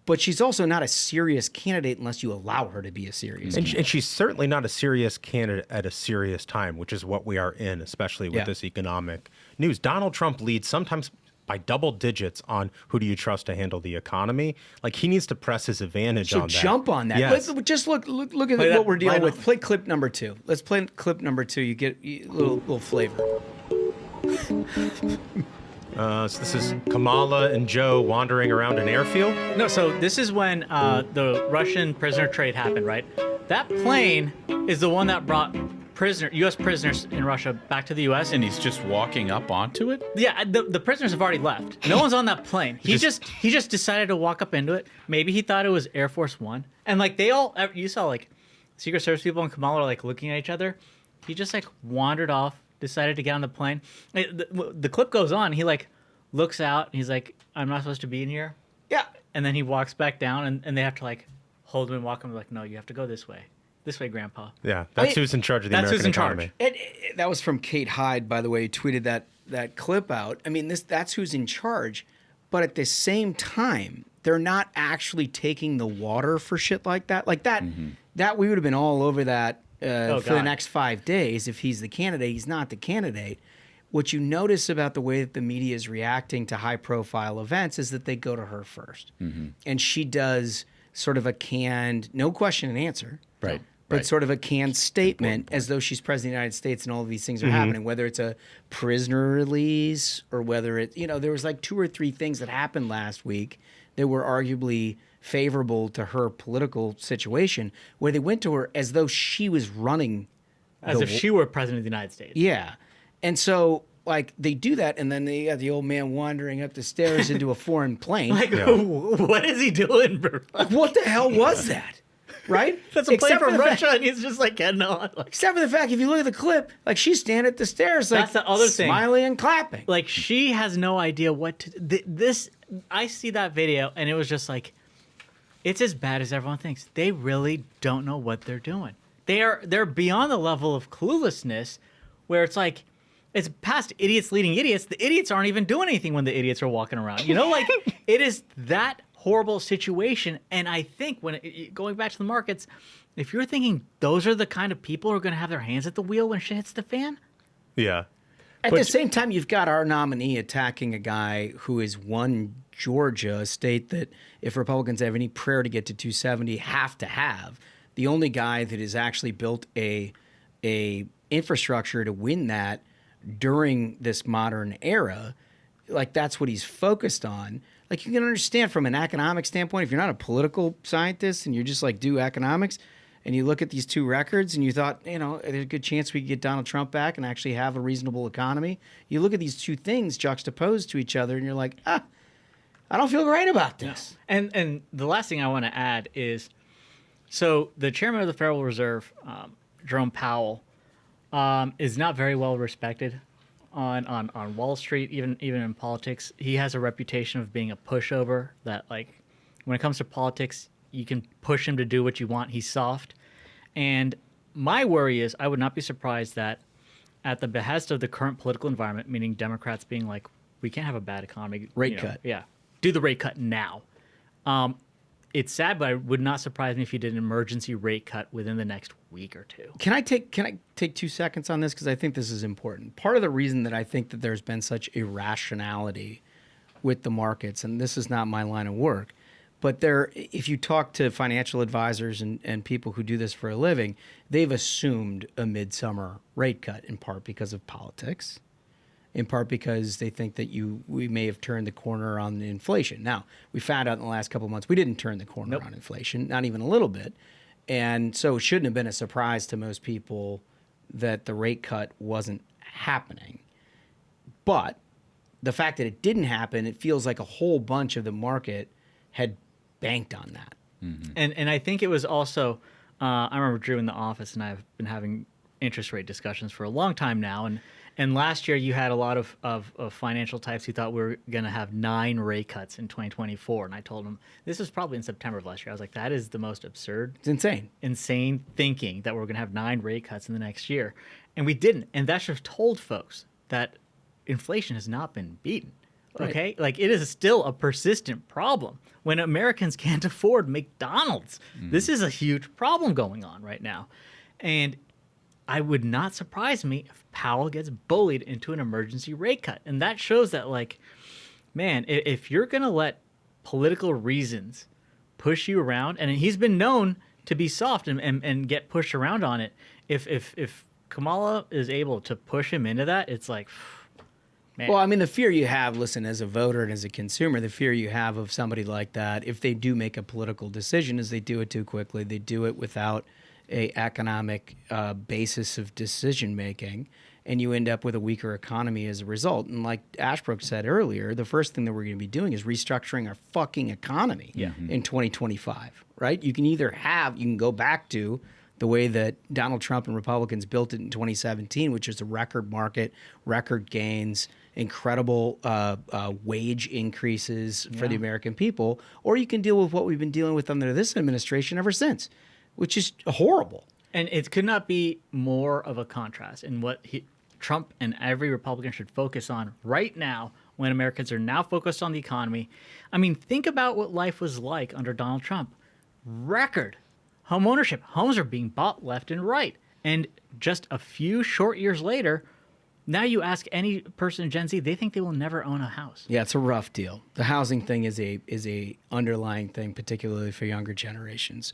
but she's also not a serious candidate unless you allow her to be a serious candidate. And she's certainly not a serious candidate at a serious time, which is what we are in, especially with this economic news. Donald Trump leads sometimes by double digits on who do you trust to handle the economy. Like, he needs to press his advantage on that. So jump on that. Yes. Just look at what we're dealing with. Play clip number 2. Let's play clip number 2. You get a little flavor. So this is Kamala and Joe wandering around an airfield? No, so this is when the Russian prisoner trade happened, right? That plane is the one that brought U.S. prisoners in Russia back to the U.S. And he's just walking up onto it? Yeah, the prisoners have already left. No one's on that plane. He just decided to walk up into it. Maybe he thought it was Air Force One. And like you saw like Secret Service people and Kamala like looking at each other. He just like wandered off, decided to get on the plane. The clip goes on. He like looks out and he's like, I'm not supposed to be in here. Yeah. And then he walks back down and they have to like hold him and walk him like, no, you have to go this way. This way, Grandpa. Yeah, that's who's in charge of the American economy. That was from Kate Hyde, by the way, who tweeted that clip out. I mean, that's who's in charge. But at the same time, they're not actually taking the water for shit like that. Like that, that we would have been all over that for the next 5 days if he's the candidate. He's not the candidate. What you notice about the way that the media is reacting to high-profile events is that they go to her first. And she does sort of a canned, no question and answer. Right. But sort of a canned statement as though she's president of the United States and all of these things are happening, whether it's a prisoner release or whether it, there was like 2 or 3 things that happened last week that were arguably favorable to her political situation, where they went to her as though she was running. As if she were president of the United States. Yeah. And so, like, they do that, and then they got the old man wandering up the stairs into a foreign plane. Like, what is he doing, bro? Like, what the hell was that? Right? That's a plane from Russia, and he's just like getting on. Like, except for the fact, if you look at the clip, like she's standing at the stairs, like that's the other thing, smiling and clapping. Like she has no idea what to. This I see that video, and it was just like, it's as bad as everyone thinks. They really don't know what they're doing. They're beyond the level of cluelessness, where it's like, it's past idiots leading idiots. The idiots aren't even doing anything when the idiots are walking around. Like it is that horrible situation. And I think going back to the markets, if you're thinking those are the kind of people who are going to have their hands at the wheel when shit hits the fan. Yeah. At the same time, you've got our nominee attacking a guy who has won Georgia, a state that if Republicans have any prayer to get to 270, have to have. The only guy that has actually built a infrastructure to win that during this modern era, like that's what he's focused on. Like you can understand from an economic standpoint, if you're not a political scientist and you're just like do economics and you look at these 2 records and you thought, there's a good chance we could get Donald Trump back and actually have a reasonable economy. You look at these 2 things juxtaposed to each other and you're like, I don't feel great about this. No. And the last thing I want to add is, so the chairman of the Federal Reserve, Jerome Powell, is not very well respected on Wall Street, even in politics. He has a reputation of being a pushover, that like when it comes to politics, you can push him to do what you want. He's soft. And my worry is I would not be surprised that at the behest of the current political environment, meaning Democrats being like, we can't have a bad economy. Rate cut. Yeah. Do the rate cut now. It's sad, but it would not surprise me if he did an emergency rate cut within the next week or 2. Can I take 2 seconds on this? Because I think this is important. Part of the reason that I think that there's been such irrationality with the markets, and this is not my line of work, but if you talk to financial advisors and people who do this for a living, they've assumed a midsummer rate cut, in part because of politics, in part because they think that we may have turned the corner on the inflation. Now, we found out in the last couple of months we didn't turn the corner on inflation, not even a little bit. And so it shouldn't have been a surprise to most people that the rate cut wasn't happening. But the fact that it didn't happen, it feels like a whole bunch of the market had banked on that. Mm-hmm. And I think it was also, I remember Drew in the office, and I've been having interest rate discussions for a long time now. And last year you had a lot of financial types who thought we were going to have 9 rate cuts in 2024. And I told them, this was probably in September of last year. I was like, that is the most absurd. It's insane. Insane thinking that we're going to have 9 rate cuts in the next year. And we didn't. And that should have told folks that inflation has not been beaten. Okay, like it is still a persistent problem when Americans can't afford McDonald's. This is a huge problem going on right now, and I would not surprise me if Powell gets bullied into an emergency rate cut, and that shows that, like, man, if you're gonna let political reasons push you around, and he's been known to be soft and get pushed around on it, if Kamala is able to push him into that, it's like. Man. Well, I mean, the fear you have, listen, as a voter and as a consumer, the fear you have of somebody like that, if they do make a political decision, is they do it too quickly. They do it without a economic basis of decision making, and you end up with a weaker economy as a result. And like Ashbrook said earlier, the first thing that we're going to be doing is restructuring our fucking economy in 2025, right? You can go back to the way that Donald Trump and Republicans built it in 2017, which is a record market, record gains, incredible wage increases for the American people, or you can deal with what we've been dealing with under this administration ever since, which is horrible. And it could not be more of a contrast in what Trump and every Republican should focus on right now when Americans are now focused on the economy. I mean, think about what life was like under Donald Trump. Record home ownership. Homes are being bought left and right. And just a few short years later, now you ask any person in Gen Z, they think they will never own a house. Yeah, it's a rough deal. The housing thing is a underlying thing, particularly for younger generations.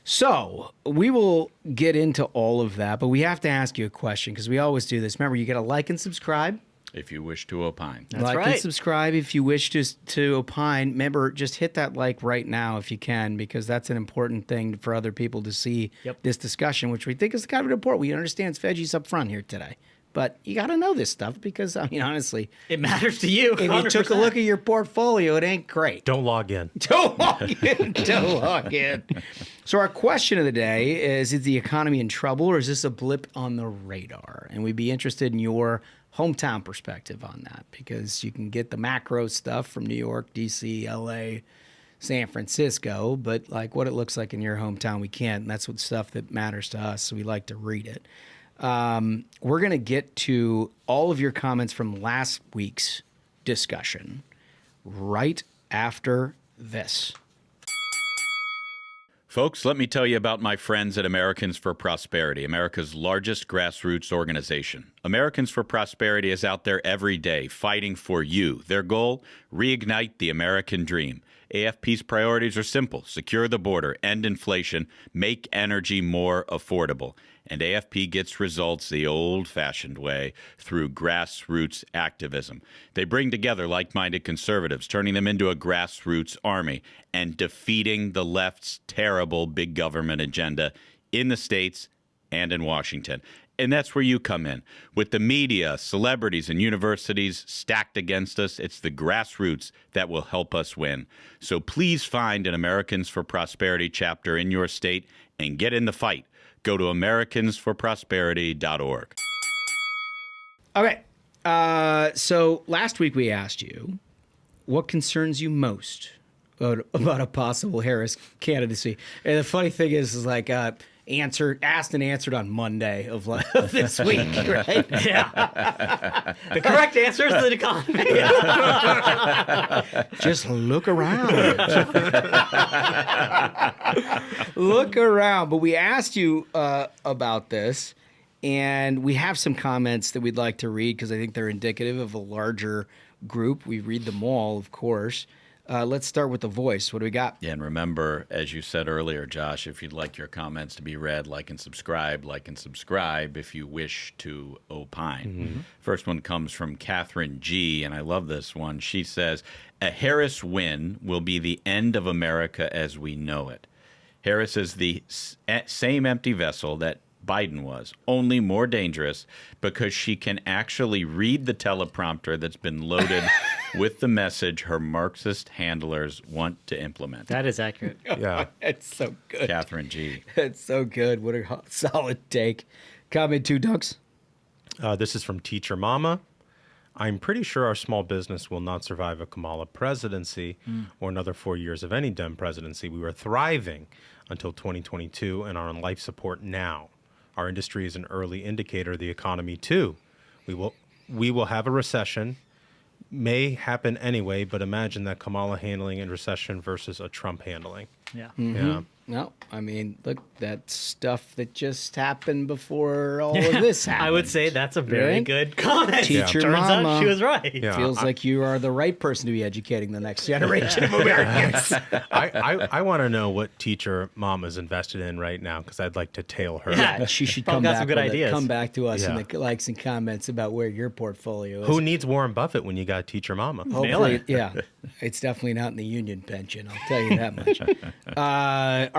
So we will get into all of that, but we have to ask you a question because we always do this. Remember, you got to like and subscribe. If you wish to opine. That's like right. and subscribe if you wish to opine. Remember, just hit that like right now if you can, because that's an important thing for other people to see this discussion, which we think is kind of important. We understand it's veggies up front here today. But you got to know this stuff because, I mean, honestly, it matters to you. If you took a look at your portfolio, it ain't great. Don't log in. Don't log in. Don't log in. So our question of the day is the economy in trouble, or is this a blip on the radar? And we'd be interested in your hometown perspective on that, because you can get the macro stuff from New York, D.C., L.A., San Francisco, but like what it looks like in your hometown, we can't. And that's what stuff that matters to us, so we like to read it. We're going to get to all of your comments from last week's discussion right after this. Folks, let me tell you about my friends at Americans for Prosperity, America's largest grassroots organization. Americans for Prosperity is out there every day fighting for you. Their goal, reignite the American dream. AFP's priorities are simple: secure the border, end inflation, make energy more affordable. And AFP gets results the old-fashioned way, through grassroots activism. They bring together like-minded conservatives, turning them into a grassroots army, and defeating the left's terrible big government agenda in the states and in Washington. And that's where you come in. With the media, celebrities, and universities stacked against us, it's the grassroots that will help us win. So please find an Americans for Prosperity chapter in your state and get in the fight. Go to americansforprosperity.org. Okay. So last week we asked you, what concerns you most about a possible Harris candidacy? And the funny thing is like asked and answered on Monday of this week, right? Yeah. The correct answer is the economy. Just look around. Look around. But we asked you about this, and we have some comments that we'd like to read because I think they're indicative of a larger group. We read them all, of course. Let's start with The Voice. What do we got? Yeah, and remember, as you said earlier, Josh, if you'd like your comments to be read, like and subscribe if you wish to opine. Mm-hmm. First one comes from Catherine G., and I love this one. She says, a Harris win will be the end of America as we know it. Harris is the same empty vessel that Biden was, only more dangerous because she can actually read the teleprompter that's been loaded with the message her Marxist handlers want to implement. That is accurate. Yeah. It's so good. Catherine G. It's so good. What a solid take. Comment 2, Dunks. This is from Teacher Mama. I'm pretty sure our small business will not survive a Kamala presidency or another 4 years of any Dem presidency. We were thriving until 2022 and are on life support now. Our industry is an early indicator of the economy, too. We will have a recession may happen anyway, but imagine that Kamala handling in recession versus a Trump handling. Yeah. Mm-hmm. Yeah. No, I mean, look, that's stuff that just happened before all of this happened. I would say that's a very Right? good comment. Teach your Turns mama. out she was right. Yeah. Feels like you are the right person to be educating the next generation of Americans. I want to know what teacher Mama's invested in right now because I'd like to tail her. Yeah, she should come got back, some good with it. ideas. Come back to us in Yeah. the likes and comments about where your portfolio is. Who needs Warren Buffett when you got Teacher Mama? Hopefully, yeah. It's definitely not in the union pension, I'll tell you that much.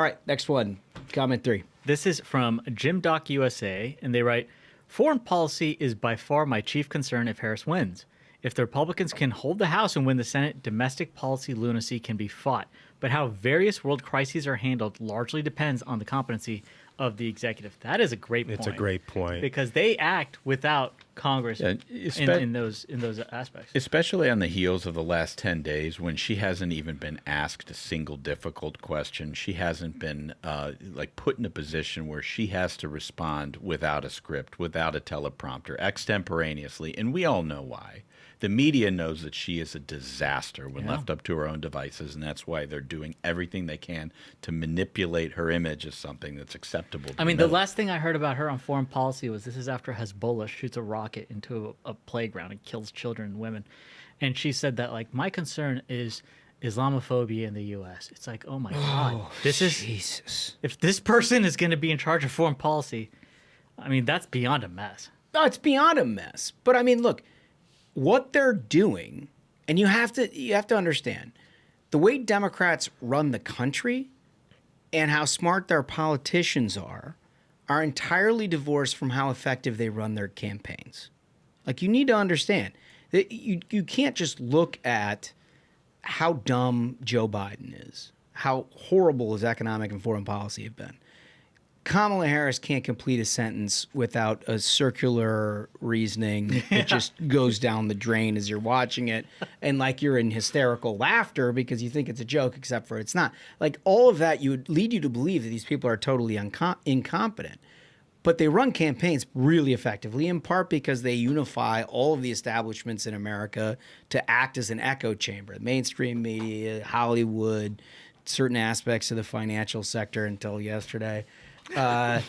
All right, next one. Comment 3. This is from Jim Doc USA, and they write, "Foreign policy is by far my chief concern if Harris wins. If the Republicans can hold the House and win the Senate, domestic policy lunacy can be fought. But how various world crises are handled largely depends on the competency of the executive." That is a great point. It's a great point. Because they act without Congress in those aspects. Especially on the heels of the last 10 days when she hasn't even been asked a single difficult question. She hasn't been put in a position where she has to respond without a script, without a teleprompter, extemporaneously. And we all know why. The media knows that she is a disaster when left up to her own devices, and that's why they're doing everything they can to manipulate her image as something that's acceptable to I mean, the the last thing I heard about her on foreign policy was this is after Hezbollah shoots a rocket into a playground and kills children and women. And she said that, like, my concern is Islamophobia in the U.S. It's like, oh, my God. This is Jesus. If this person is going to be in charge of foreign policy, I mean, that's beyond a mess. No, it's beyond a mess. But I mean, look, what they're doing, and you have to understand, the way Democrats run the country and how smart their politicians are entirely divorced from how effective they run their campaigns. Like, you need to understand that you can't just look at how dumb Joe Biden is, how horrible his economic and foreign policy have been. Kamala Harris can't complete a sentence without a circular reasoning. It just goes down the drain as you're watching it. And like you're in hysterical laughter because you think it's a joke, except for it's not. Like all of that would lead you to believe that these people are totally incompetent. But they run campaigns really effectively, in part because they unify all of the establishments in America to act as an echo chamber. Mainstream media, Hollywood, certain aspects of the financial sector until yesterday. I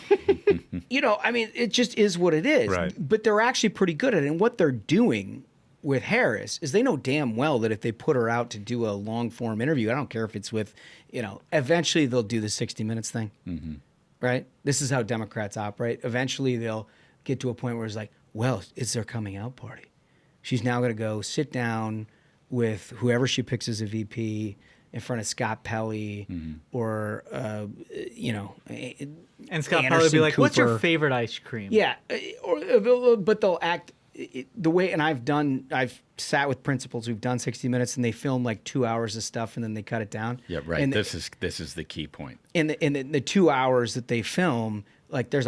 mean, it just is what it is. Right. But they're actually pretty good at it. And what they're doing with Harris is they know damn well that if they put her out to do a long form interview, I don't care if it's with, eventually they'll do the 60 Minutes thing. Mm-hmm. Right? This is how Democrats operate. Eventually they'll get to a point where it's like, well, it's their coming out party. She's now going to go sit down with whoever she picks as a VP in front of Scott Pelley or, And Scott Pelley will be like, what's your favorite ice cream? Yeah. But they'll act the way, and I've sat with principals who've done 60 Minutes and they film like 2 hours of stuff and then they cut it down. Yeah, right. And this is the key point. In the 2 hours that they film, like there's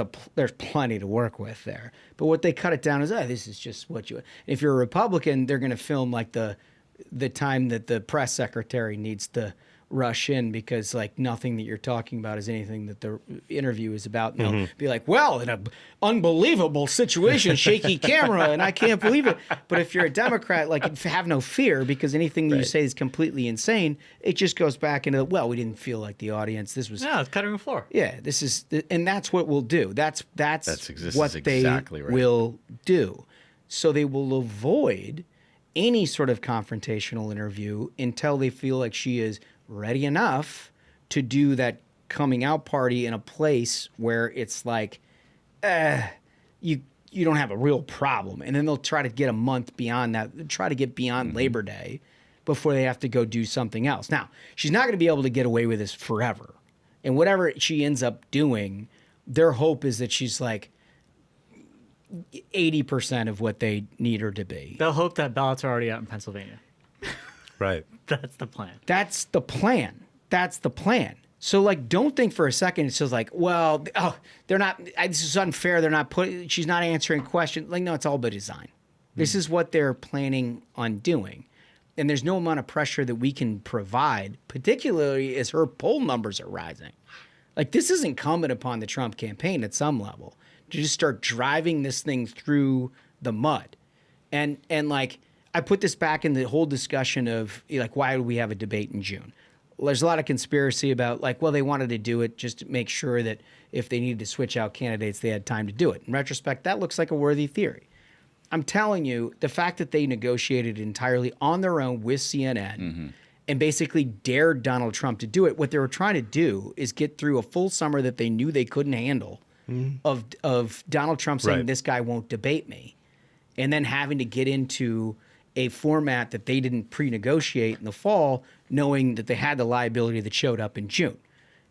plenty to work with there. But what they cut it down is, this is just what you. If you're a Republican, they're going to film like the time that the press secretary needs to rush in because like nothing that you're talking about is anything that the interview is about. And they'll be like, well, in an unbelievable situation, shaky camera, and I can't believe it. But if you're a Democrat, like have no fear because anything that you say is completely insane. It just goes back into, well, we didn't feel like the audience. This was it's cutting the floor. Yeah, this is, and that's what we'll do. That's what exactly right. will do. So they will avoid any sort of confrontational interview until they feel like she is ready enough to do that coming out party in a place where it's like, you don't have a real problem. And then they'll try to get a month beyond that, try to get beyond Labor Day before they have to go do something else. Now, she's not going to be able to get away with this forever. And whatever she ends up doing, their hope is that she's like 80% of what they need her to be. They'll hope that ballots are already out in Pennsylvania. Right. That's the plan. That's the plan. That's the plan. So, like, don't think for a second it's just like, well, they're not, this is unfair. She's not answering questions. Like, no, it's all by design. This is what they're planning on doing. And there's no amount of pressure that we can provide, particularly as her poll numbers are rising. Like, this is incumbent upon the Trump campaign at some level to just start driving this thing through the mud. And like, I put this back in the whole discussion of like, why do we have a debate in June? Well, there's a lot of conspiracy about like, well, they wanted to do it just to make sure that if they needed to switch out candidates, they had time to do it. In retrospect, that looks like a worthy theory. I'm telling you, the fact that they negotiated entirely on their own with CNN and basically dared Donald Trump to do it, what they were trying to do is get through a full summer that they knew they couldn't handle of Donald Trump saying, this guy won't debate me, and then having to get into a format that they didn't pre-negotiate in the fall, knowing that they had the liability that showed up in June.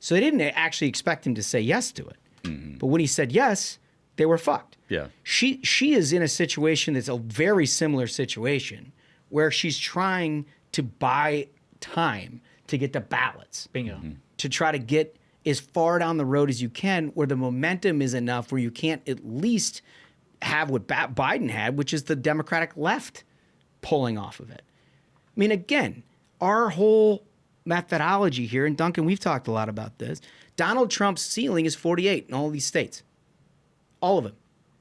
So they didn't actually expect him to say yes to it. But when he said yes, they were fucked. Yeah. She is in a situation that's a very similar situation where she's trying to buy time to get the ballots. Bingo. To try to get as far down the road as you can where the momentum is enough where you can't at least have what Biden had, which is the Democratic left pulling off of it. I mean, again, our whole methodology here, and Duncan, we've talked a lot about this, Donald Trump's ceiling is 48 in all of these states. All of them.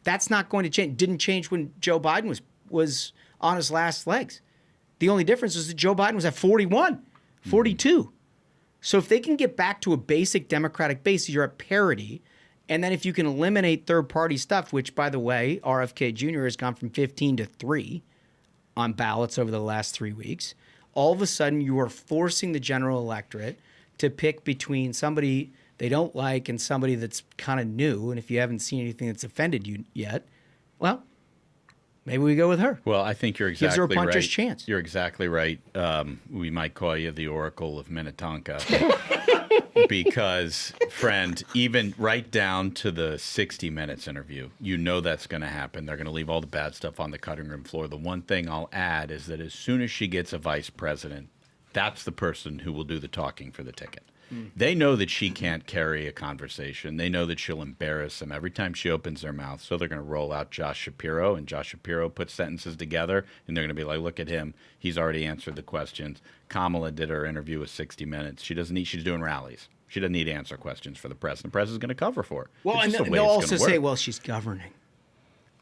That's not going to change. Didn't change when Joe Biden was on his last legs. The only difference is that Joe Biden was at 41, 42. So if they can get back to a basic Democratic base, you're at parity. And then if you can eliminate third-party stuff, which, by the way, RFK Jr. has gone from 15 to 3 on ballots over the last 3 weeks, all of a sudden you are forcing the general electorate to pick between somebody they don't like and somebody that's kind of new. And if you haven't seen anything that's offended you yet, well, maybe we go with her. Well, I think you're exactly right. Gives her a puncher's right. chance. You're exactly right. We might call you the Oracle of Minnetonka. Because, friend, even right down to the 60 Minutes interview, you know that's going to happen. They're going to leave all the bad stuff on the cutting room floor. The one thing I'll add is that as soon as she gets a vice president, that's the person who will do the talking for the ticket. They know that she can't carry a conversation. They know that she'll embarrass them every time she opens their mouth. So they're going to roll out Josh Shapiro, and Josh Shapiro puts sentences together, and they're going to be like, look at him. He's already answered the questions. Kamala did her interview with 60 Minutes. She's doing rallies. She doesn't need to answer questions for the press. The press is going to cover for her. Well, and they'll also say, well, she's governing.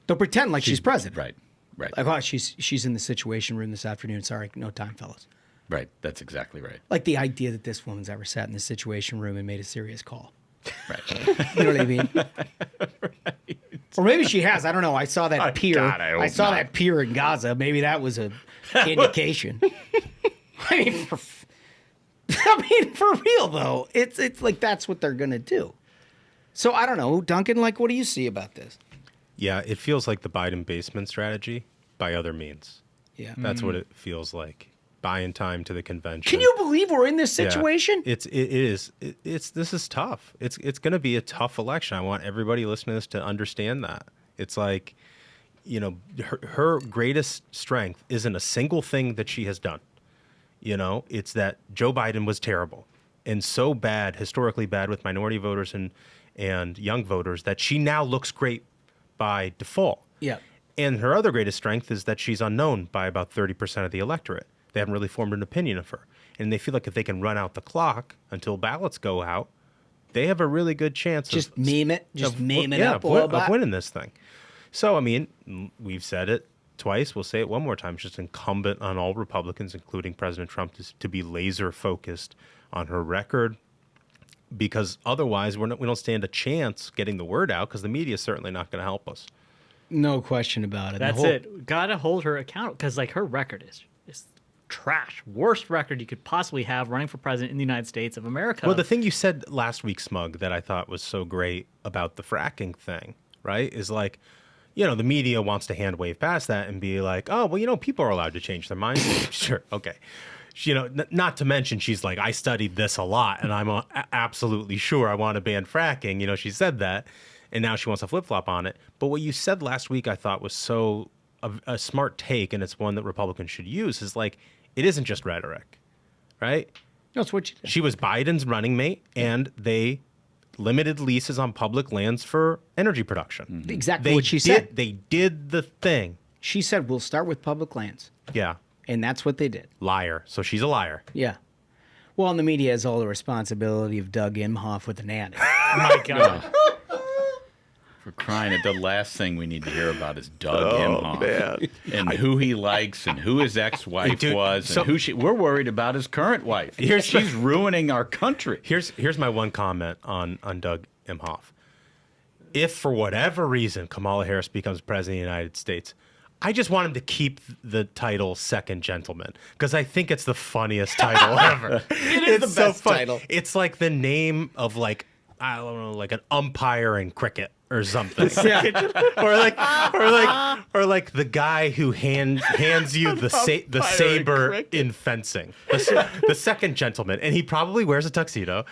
They'll pretend like she's president. Right. Like, oh, she's in the Situation Room this afternoon. Sorry, no time, fellas. Right. That's exactly right. Like the idea that this woman's ever sat in the Situation Room and made a serious call. Right. You know what I mean? Right. Or maybe she has. I don't know. I saw that pier. God, I saw that pier in Gaza. Maybe that was a indication. I mean, for real though, it's like that's what they're gonna do. So I don't know, Duncan. Like, what do you see about this? Yeah, it feels like the Biden basement strategy by other means. Yeah, that's what it feels like. Buying time to the convention. Can you believe we're in this situation? Yeah, this is tough. It's going to be a tough election. I want everybody listening to this to understand that. It's like, you know, her greatest strength isn't a single thing that she has done. You know, it's that Joe Biden was terrible and so bad, historically bad with minority voters and young voters that she now looks great by default. Yeah. And her other greatest strength is that she's unknown by about 30% of the electorate. They haven't really formed an opinion of her. And they feel like if they can run out the clock until ballots go out, they have a really good chance of meme it up of winning this thing. So, I mean, we've said it twice. We'll say it one more time. It's just incumbent on all Republicans, including President Trump, to be laser focused on her record, because otherwise we don't stand a chance getting the word out, because the media is certainly not going to help us. No question about it. That's it. Got to hold her accountable, because like her record is trash. Worst record you could possibly have running for president in the United States of America. Well, the thing you said last week, Smug, that I thought was so great about the fracking thing, right, is like, you know, the media wants to hand wave past that and be like, oh, well, you know, people are allowed to change their minds. Sure, okay. You know, not to mention she's like, I studied this a lot and I'm absolutely sure I want to ban fracking. You know, she said that, and now she wants to flip-flop on it. But what you said last week I thought was so a smart take, and it's one that Republicans should use, is like, it isn't just rhetoric, right? No, it's what you did. She was Biden's running mate, and they limited leases on public lands for energy production. Exactly what she said. They did the thing. She said, we'll start with public lands. Yeah. And that's what they did. Liar. So she's a liar. Yeah. Well, and the media has all the responsibility of Doug Imhoff with an ad. My God. For crying, the last thing we need to hear about is Doug Imhoff and who he likes and who his ex-wife was and who we're worried about his current wife. She's ruining our country. Here's my one comment on Doug Imhoff. If for whatever reason Kamala Harris becomes president of the United States, I just want him to keep the title second gentleman because I think it's the funniest title ever. It's the best title. It's like the name of like, I don't know, like an umpire in cricket or something. or like the guy who hands you the saber in fencing. The second gentleman, and he probably wears a tuxedo.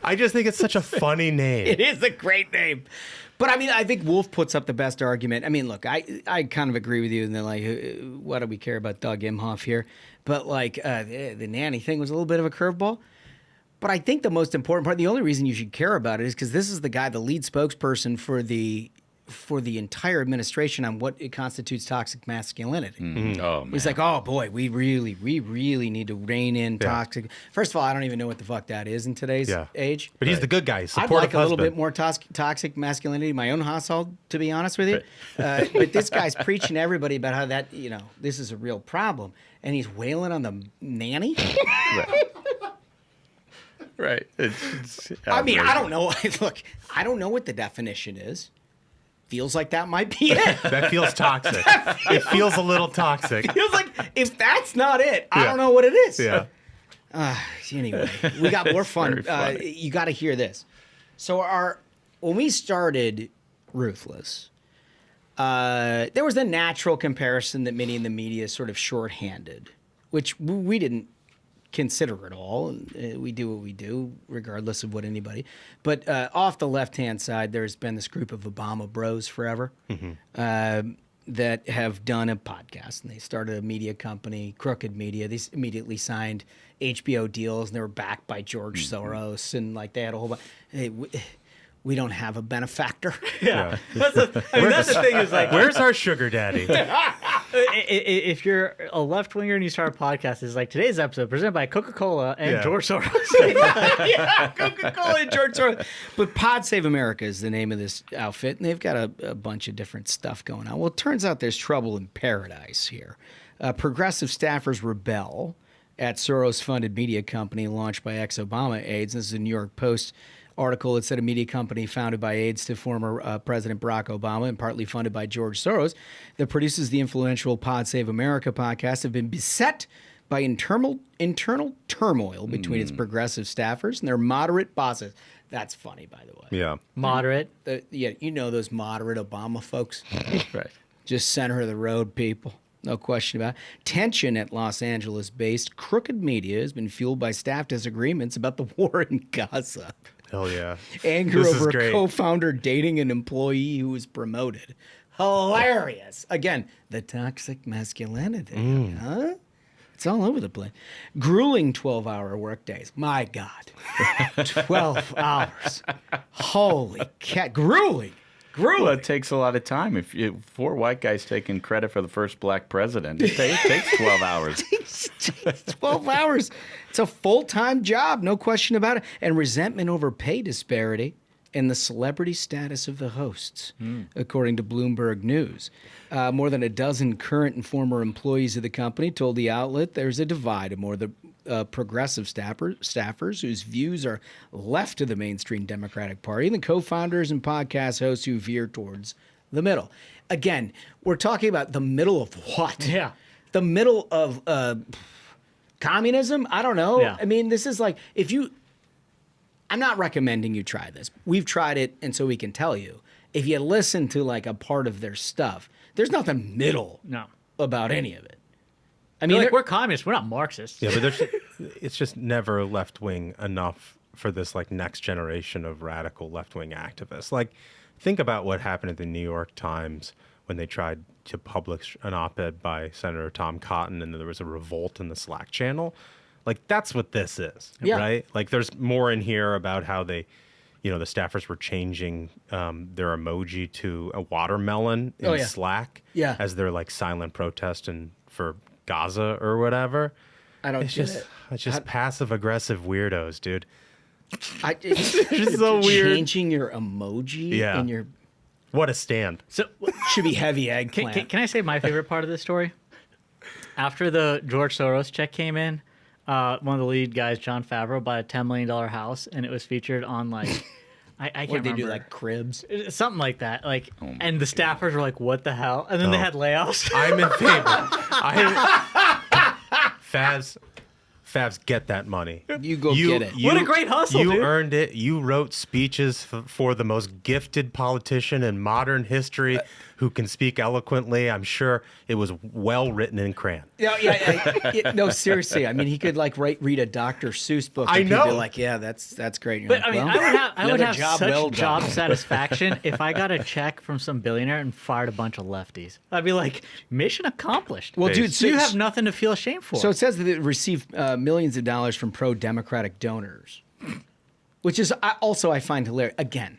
I just think it's such a funny name. It is a great name. But I mean, I think Wolf puts up the best argument. I mean, look, I kind of agree with you. And they're like, what do we care about Doug Imhoff here? But like the nanny thing was a little bit of a curveball. But I think the most important part, the only reason you should care about it is because this is the guy, the lead spokesperson for the entire administration on what it constitutes toxic masculinity. Mm-hmm. Oh, man. He's like, oh boy, we really need to rein in toxic. First of all, I don't even know what the fuck that is in today's age. But he's the good guy. I'd like a little bit more toxic masculinity in my own household, to be honest with you. But this guy's preaching to everybody about how that, this is a real problem. And he's wailing on the nanny? Right. I mean, I don't know. Look, I don't know what the definition is. Feels like that might be it. That feels toxic. It feels a little toxic. Feels like if that's not it, I don't know what it is. Yeah. Anyway, we got more fun. You got to hear this. So when we started Ruthless, there was a natural comparison that many in the media sort of shorthanded, which we didn't consider it all. We do what we do, regardless of what anybody. But off the left-hand side, there's been this group of Obama bros forever that have done a podcast. And they started a media company, Crooked Media. They immediately signed HBO deals, and they were backed by George Soros. And like they had a whole bunch. We don't have a benefactor. Yeah. That's the thing is like, where's our sugar daddy? If you're a left winger and you start a podcast, it's like today's episode presented by Coca-Cola and George Soros. Coca-Cola and George Soros. But Pod Save America is the name of this outfit, and they've got a bunch of different stuff going on. Well, it turns out there's trouble in paradise here. Progressive staffers rebel at Soros-funded media company launched by ex-Obama aides. This is a New York Post article. It said a media company founded by aides to former President Barack Obama and partly funded by George Soros that produces the influential Pod Save America podcast have been beset by internal turmoil between its progressive staffers and their moderate bosses. That's funny, by the way. Yeah. Moderate. Those moderate Obama folks. Right. Just center of the road people. No question about it. Tension at Los Angeles-based Crooked Media has been fueled by staff disagreements about the war in Gaza. Hell yeah. Anger over a co-founder dating an employee who was promoted. Hilarious. Again, the toxic masculinity. Huh? It's all over the place. Grueling 12-hour workdays. My God. 12 hours. Holy cat. Grueling. Well, it takes a lot of time. If 4 white guys taking credit for the first black president, it takes 12 hours. It takes 12 hours. It's a full-time job, no question about it. And resentment over pay disparity and the celebrity status of the hosts, according to Bloomberg News. More than a dozen current and former employees of the company told the outlet there's a divide among the progressive staffers whose views are left to the mainstream Democratic Party and the co-founders and podcast hosts who veer towards the middle. Again, we're talking about the middle of what? Yeah. The middle of communism? I don't know. Yeah. I mean, this is like, I'm not recommending you try this. We've tried it, and so we can tell you. If you listen to like a part of their stuff, there's nothing middle about any of it. I mean, we're communists. We're not Marxists. Yeah, but it's just never left wing enough for this like next generation of radical left wing activists. Like, think about what happened at the New York Times when they tried to publish an op-ed by Senator Tom Cotton, and there was a revolt in the Slack channel. Like, that's what this is, right? Like, there's more in here about how they, the staffers were changing their emoji to a watermelon in Slack as their like silent protest and for Gaza or whatever. I don't It's just passive aggressive weirdos, dude. It's so weird. Changing your emoji in your... What a stand. So should be heavy eggplant. Can I say my favorite part of this story? After the George Soros check came in, one of the lead guys, John Favreau, bought a $10 million house, and it was featured on like... I can't remember. They do like cribs, something like that. Like, and the staffers were like, "What the hell?" And then they had layoffs. I'm in favor. Favs, get that money. You get it. What a great hustle, You dude. earned it. You wrote speeches for the most gifted politician in modern history who can speak eloquently. I'm sure it was well written in crayon. Yeah. No, seriously. I mean, he could like read a Dr. Seuss book. I and know. People be like, yeah, that's great. You're But like, I mean, well, I would have job such well done. job satisfaction if I got a check from some billionaire and fired a bunch of lefties. I'd be like, mission accomplished. Well, dude, so you have nothing to feel ashamed for. So it says that it received millions of dollars from pro-democratic donors, which is I find hilarious. Again,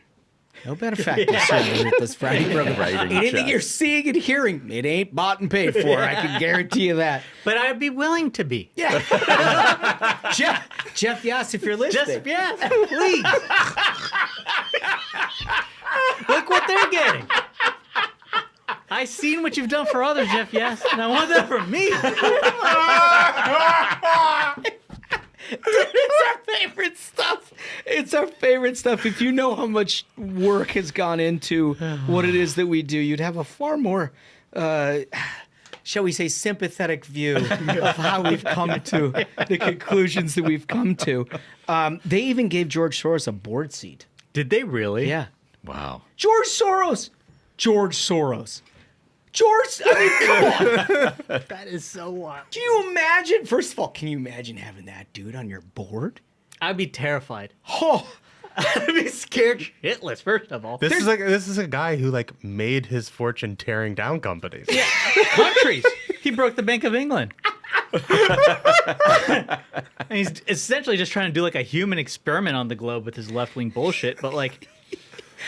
no benefactors with this Friday program. Anything you're seeing and hearing, it ain't bought and paid for. I can guarantee you that. But I'd be willing to be. Yeah. Jeff, yes, if you're listening. Yes, please. Look what they're getting. I seen what you've done for others, Jeff. Yes, and I want that for me. It's our favorite stuff. It's our favorite stuff. If you know how much work has gone into what it is that we do, you'd have a far more, shall we say, sympathetic view of how we've come to the conclusions that we've come to. They even gave George Soros a board seat. Did they really? Yeah. Wow. George Soros. I mean, come on. That is so wild. Can you imagine? First of all, can you imagine having that dude on your board? I'd be terrified. Oh, I'd be scared shitless, first of all. This is a guy who like made his fortune tearing down companies. Yeah, countries. He broke the Bank of England. And he's essentially just trying to do like a human experiment on the globe with his left-wing bullshit, but like...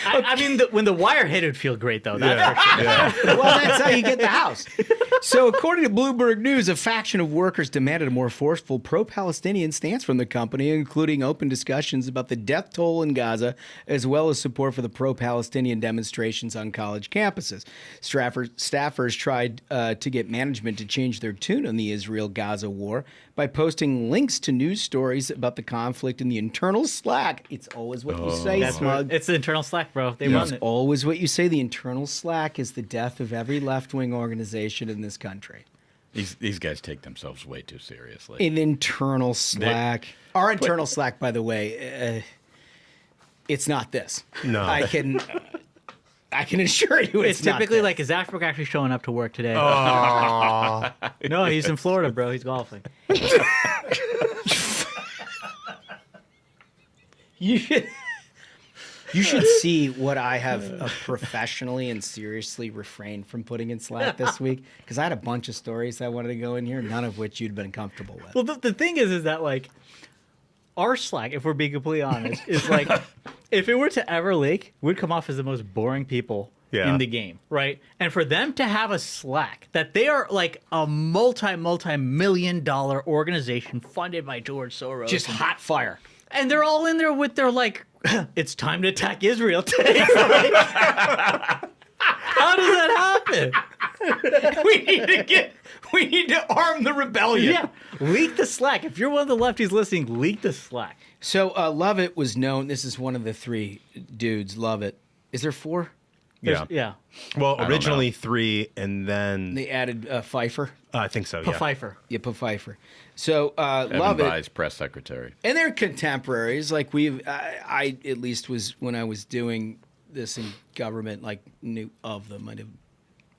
I mean, when the wire hit, it'd feel great, though. That's for sure. Well, that's how you get the house. So, according to Bloomberg News, a faction of workers demanded a more forceful pro-Palestinian stance from the company, including open discussions about the death toll in Gaza, as well as support for the pro-Palestinian demonstrations on college campuses. Staffers tried to get management to change their tune on the Israel-Gaza war by posting links to news stories about the conflict in the internal Slack. It's always what you say, Smug. It's the internal Slack, bro. They run it. Always what you say. The internal Slack is the death of every left-wing organization in this country. These guys take themselves way too seriously. An internal Slack. Our internal Slack, by the way, it's not this. No. I can assure you It's not typically this. like, is Zachbrook actually showing up to work today? Aw. No, he's in Florida, bro. He's golfing. You should see what I have professionally and seriously refrained from putting in Slack this week, because I had a bunch of stories I wanted to go in here, none of which you'd been comfortable with. Well, the thing is that, like, our Slack, if we're being completely honest, is like, if it were to ever leak, we'd come off as the most boring people in the game, right? And for them to have a Slack that they are like a multi-million-dollar organization funded by George Soros. Just hot fire. And they're all in there with their, like, it's time to attack Israel today. Right? How does that happen? We need to arm the rebellion. Yeah, leak the Slack. If you're one of the lefties listening, leak the Slack. So Lovett was known. This is one of the three dudes. Lovett. Is there four? Yeah. Well, originally 3, and then They added Pfeiffer. I think so. Yeah. Pfeiffer. Yeah, Pfeiffer. So Evan Lovett. Bayh's press secretary. And they're contemporaries. Like I at least was when I was doing this in government. Like knew of them.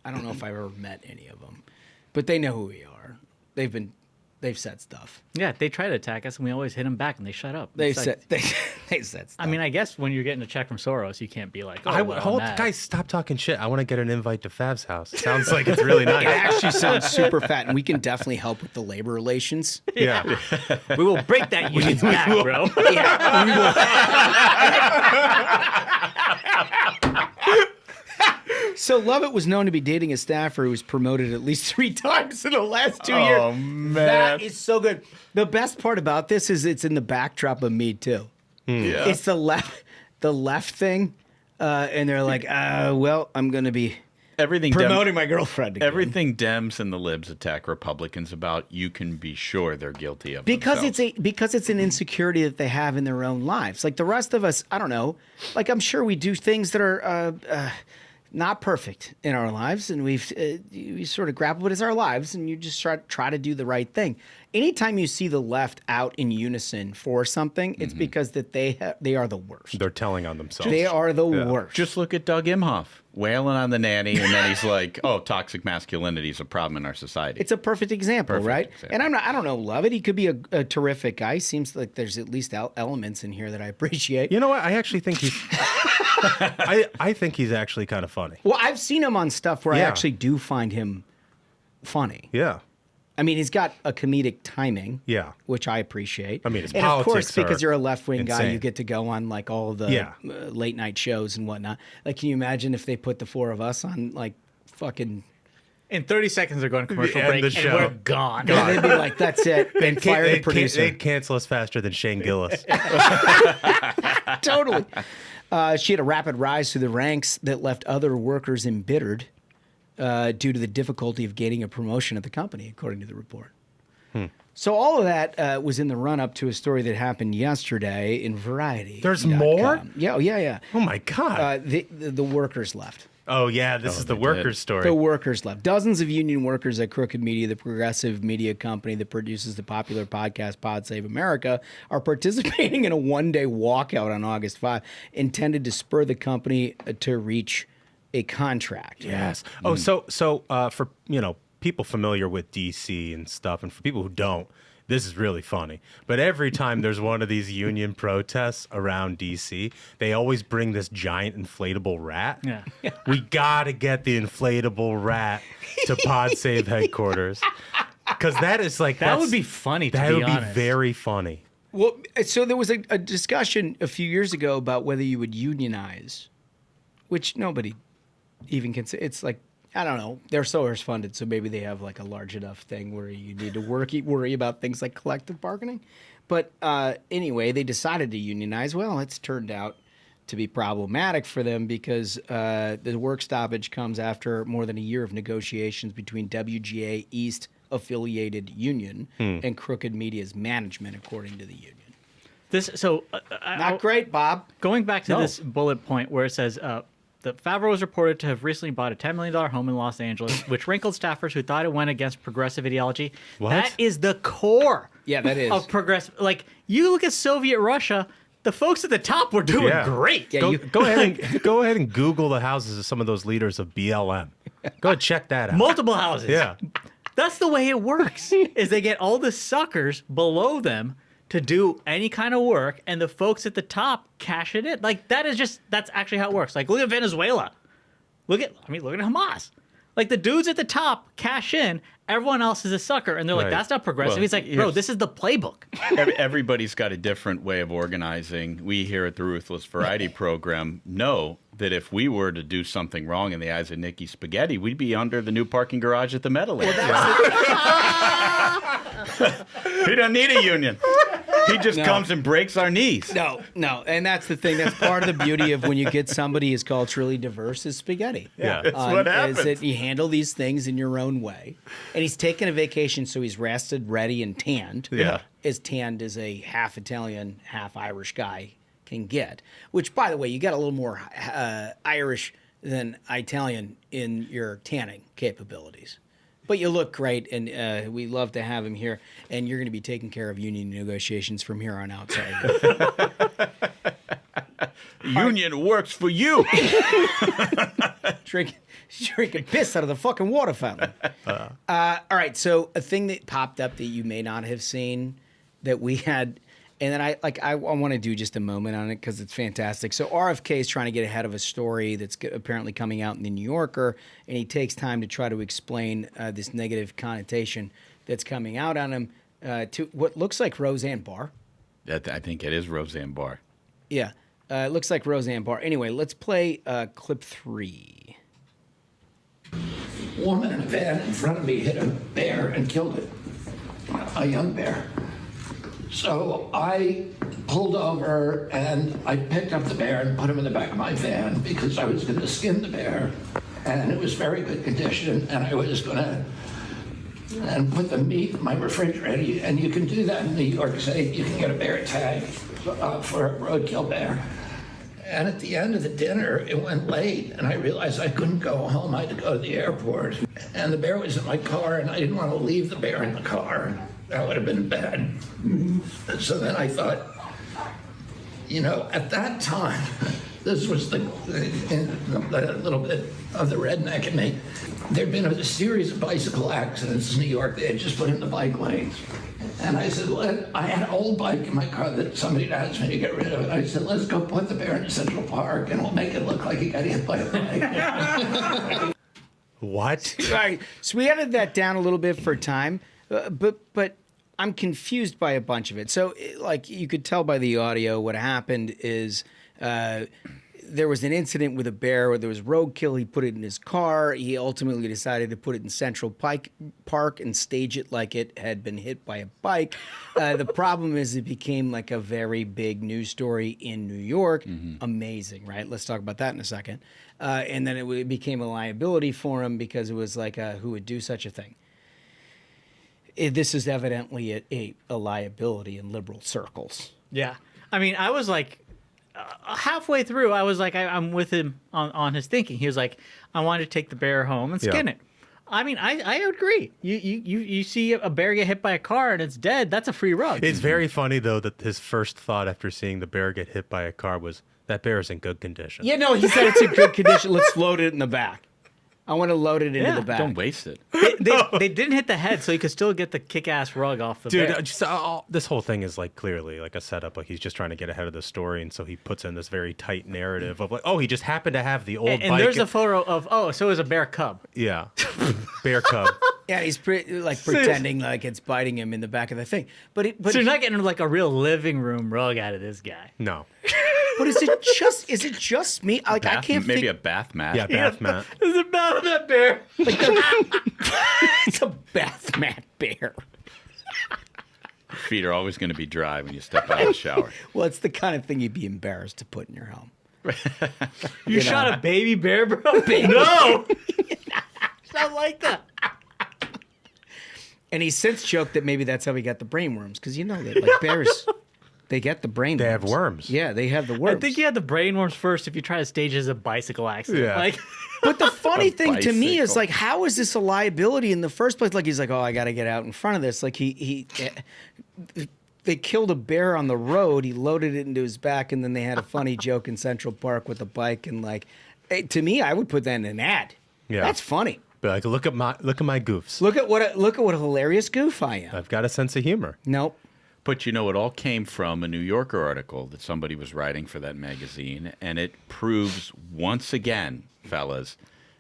I don't know if I've ever met any of them, but they know who we are. They've said stuff. Yeah, they try to attack us, and we always hit them back, and they shut up. They It's said like, they said stuff. I mean, I guess when you're getting a check from Soros, you can't be like, oh, Guys, stop talking shit. I want to get an invite to Fav's house. It sounds like it's really it nice. actually sounds super fat, and we can definitely help with the labor relations. Yeah. we will break that union's back, bro. Yeah, we will. So Lovett was known to be dating a staffer who was promoted at least 3 times in the last 2 years. Oh, man. That is so good. The best part about this is it's in the backdrop of Me Too. Yeah. It's the left thing, and they're like, well, I'm going to be promoting my girlfriend again. Everything Dems and the libs attack Republicans about, you can be sure they're guilty of themselves. Because it's an insecurity that they have in their own lives. Like the rest of us, I don't know. Like I'm sure we do things that are not perfect in our lives, and we sort of grapple with it as our lives, and you just try to do the right thing. Anytime you see the left out in unison for something, it's because that they are the worst. They're telling on themselves. They are the worst. Just look at Doug Imhoff wailing on the nanny, and then he's like, "Oh, toxic masculinity is a problem in our society." It's a perfect example, right? And I don't know, love it. He could be a terrific guy. Seems like there's at least elements in here that I appreciate. You know what? I actually think he's. I think he's actually kind of funny. Well, I've seen him on stuff where I actually do find him funny. Yeah. I mean, he's got a comedic timing, which I appreciate. I mean, his and politics of course, because you're a left-wing guy, insane. you get to go on like all the late-night shows and whatnot. Like, can you imagine if they put the four of us on like fucking? In 30 seconds, they're going to commercial break, and we're gone. Yeah, they'd be like, "That's it." And fire the producer. They'd cancel us faster than Shane Gillis. Totally. She had a rapid rise through the ranks that left other workers embittered due to the difficulty of gaining a promotion at the company, according to the report. So all of that was in the run-up to a story that happened yesterday in Variety. There's more? Yeah. Oh, my God. The workers left. Oh, yeah, this is the workers' story. The workers left. Dozens of union workers at Crooked Media, the progressive media company that produces the popular podcast Pod Save America, are participating in a one-day walkout on August 5, intended to spur the company to reach a contract. Yes. Oh, so for people familiar with DC and stuff, and for people who don't, this is really funny. But every time there's one of these union protests around DC, they always bring this giant inflatable rat. Yeah. We gotta get the inflatable rat to Pod Save headquarters, because that is like that would be funny. That would be very funny. Well, so there was a discussion a few years ago about whether you would unionize, which nobody even can say. It's like, I don't know. They're source funded, so maybe they have like a large enough thing where you need to worry about things like collective bargaining. But anyway, they decided to unionize. Well, it's turned out to be problematic for them because the work stoppage comes after more than a year of negotiations between WGA East affiliated union and Crooked Media's management, according to the union. Not great, Bob. Going back to this bullet point where it says that Favreau was reported to have recently bought a $10 million home in Los Angeles, which rankled staffers who thought it went against progressive ideology. What? That is the core that is. of progressive. Like, you look at Soviet Russia, the folks at the top were doing great. Yeah, go ahead and Google the houses of some of those leaders of BLM. Go ahead, check that out. Multiple houses. Yeah. That's the way it works, is they get all the suckers below them to do any kind of work, and the folks at the top cash it in. Like, that's actually how it works. Like, look at Venezuela. Look at Hamas. Like, the dudes at the top cash in, everyone else is a sucker, and they're like, that's not progressive. Well, he's like, bro, this is the playbook. Everybody's got a different way of organizing. We here at the Ruthless Variety program know that if we were to do something wrong in the eyes of Nikki Spaghetti, we'd be under the new parking garage at the Meadowlands. He doesn't need a union. He just comes and breaks our knees. No. And that's the thing. That's part of the beauty of when you get somebody as culturally diverse as Spaghetti. Yeah. That's what happens. Is that you handle these things in your own way. And he's taken a vacation, so he's rested, ready, and tanned. Yeah. As tanned as a half Italian, half Irish guy can get. Which, by the way, you got a little more Irish than Italian in your tanning capabilities. But you look great, and we love to have him here. And you're going to be taking care of union negotiations from here on out. Union works for you. Drinking piss out of the fucking water fountain. All right, so a thing that popped up that you may not have seen that we had, and then I want to do just a moment on it because it's fantastic. So RFK is trying to get ahead of a story that's apparently coming out in the New Yorker, and he takes time to try to explain this negative connotation that's coming out on him to what looks like Roseanne Barr. I think it is Roseanne Barr. Yeah, it looks like Roseanne Barr. Anyway, let's play clip 3. A woman in a van in front of me hit a bear and killed it, a young bear. So I pulled over, and I picked up the bear and put him in the back of my van because I was going to skin the bear, and it was very good condition, and I was going to put the meat in my refrigerator. And you can do that in New York State. You can get a bear tag for a roadkill bear. And at the end of the dinner, it went late, and I realized I couldn't go home. I had to go to the airport. And the bear was in my car, and I didn't want to leave the bear in the car. That would have been bad. So then I thought, you know, at that time, this was the little bit of the redneck in me. There'd been a series of bicycle accidents in New York. They had just put in the bike lanes. And I said, I had an old bike in my car that somebody had asked me to get rid of. I said, let's go put the bear in Central Park and we'll make it look like he got hit by a bike. What? Right. So we edited that down a little bit for time, but I'm confused by a bunch of it. So, like, you could tell by the audio, what happened is there was an incident with a bear where there was roadkill. He put it in his car. He ultimately decided to put it in Central Park and stage it like it had been hit by a bike. The problem is it became like a very big news story in New York. Mm-hmm. Amazing, right? Let's talk about that in a second. And then it became a liability for him because it was like, who would do such a thing? This is evidently a liability in liberal circles. Yeah. I mean, I was like, halfway through, I was like, I'm with him on his thinking. He was like, I wanted to take the bear home and skin it. I mean, I agree. You see a bear get hit by a car and it's dead. That's a free rug. It's very funny, though, that his first thought after seeing the bear get hit by a car was, that bear is in good condition. Yeah, no, he said it's in good condition. Let's load it in the back. I want to load it into the back. Don't waste it. They didn't hit the head, so he could still get the kick-ass rug off the bear. Dude, this whole thing is like clearly like a setup. Like he's just trying to get ahead of the story, and so he puts in this very tight narrative of like, oh, he just happened to have the old bike. And there's a photo of, so it was a bear cub. Yeah, bear cub. Yeah, he's pretending like it's biting him in the back of the thing. But so you're not getting like a real living room rug out of this guy. No. But is it just me? Like I can't. Maybe a bath mat. Yeah, bath mat. It's a bath mat bear. It's a bath mat bear. Feet are always going to be dry when you step out of the shower. Well, it's the kind of thing you'd be embarrassed to put in your home. You shot a baby bear, bro? No. It's not like that. And he's since joked that maybe that's how he got the brainworms, because you know that like bears. They get the brain worms. They have worms. Yeah, they have the worms. I think you had the brain worms first if you try to stage it as a bicycle accident. Yeah. Like, but the funny thing to me is bicycle. like, how is this a liability in the first place? Like he's like, oh, I got to get out in front of this. Like they killed a bear on the road. He loaded it into his back, and then they had a funny joke in Central Park with a bike. And like, to me, I would put that in an ad. Yeah, that's funny. But like, look at my goofs. Look at what a hilarious goof I am. I've got a sense of humor. Nope. But you know, it all came from a New Yorker article that somebody was writing for that magazine, and it proves once again, fellas,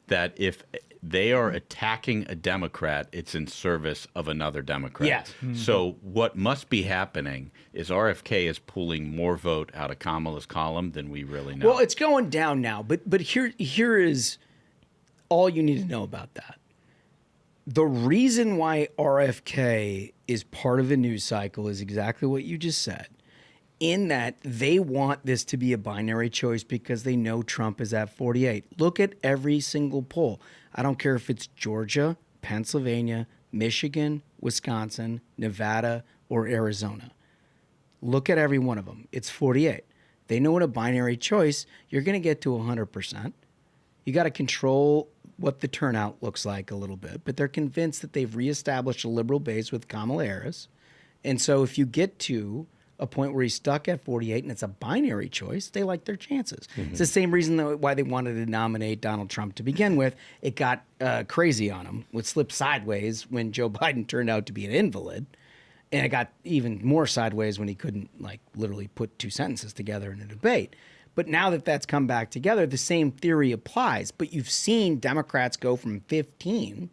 that if they are attacking a Democrat, it's in service of another Democrat. Yes. Mm-hmm. So what must be happening is RFK is pulling more vote out of Kamala's column than we really know. Well, it's going down now, but here is all you need to know about that. The reason why RFK is part of the news cycle is exactly what you just said, in that they want this to be a binary choice because they know Trump is at 48. Look at every single poll. I don't care if it's Georgia, Pennsylvania, Michigan, Wisconsin, Nevada, or Arizona. Look at every one of them. It's 48. They know in a binary choice, you're going to get to 100%. You got to control what the turnout looks like a little bit, but they're convinced that they've reestablished a liberal base with Kamala Harris. And so if you get to a point where he's stuck at 48 and it's a binary choice, they like their chances. Mm-hmm. It's the same reason why they wanted to nominate Donald Trump to begin with. It got crazy on him. It slipped sideways when Joe Biden turned out to be an invalid. And it got even more sideways when he couldn't like literally put two sentences together in a debate. But now that that's come back together, the same theory applies. But you've seen Democrats go from 15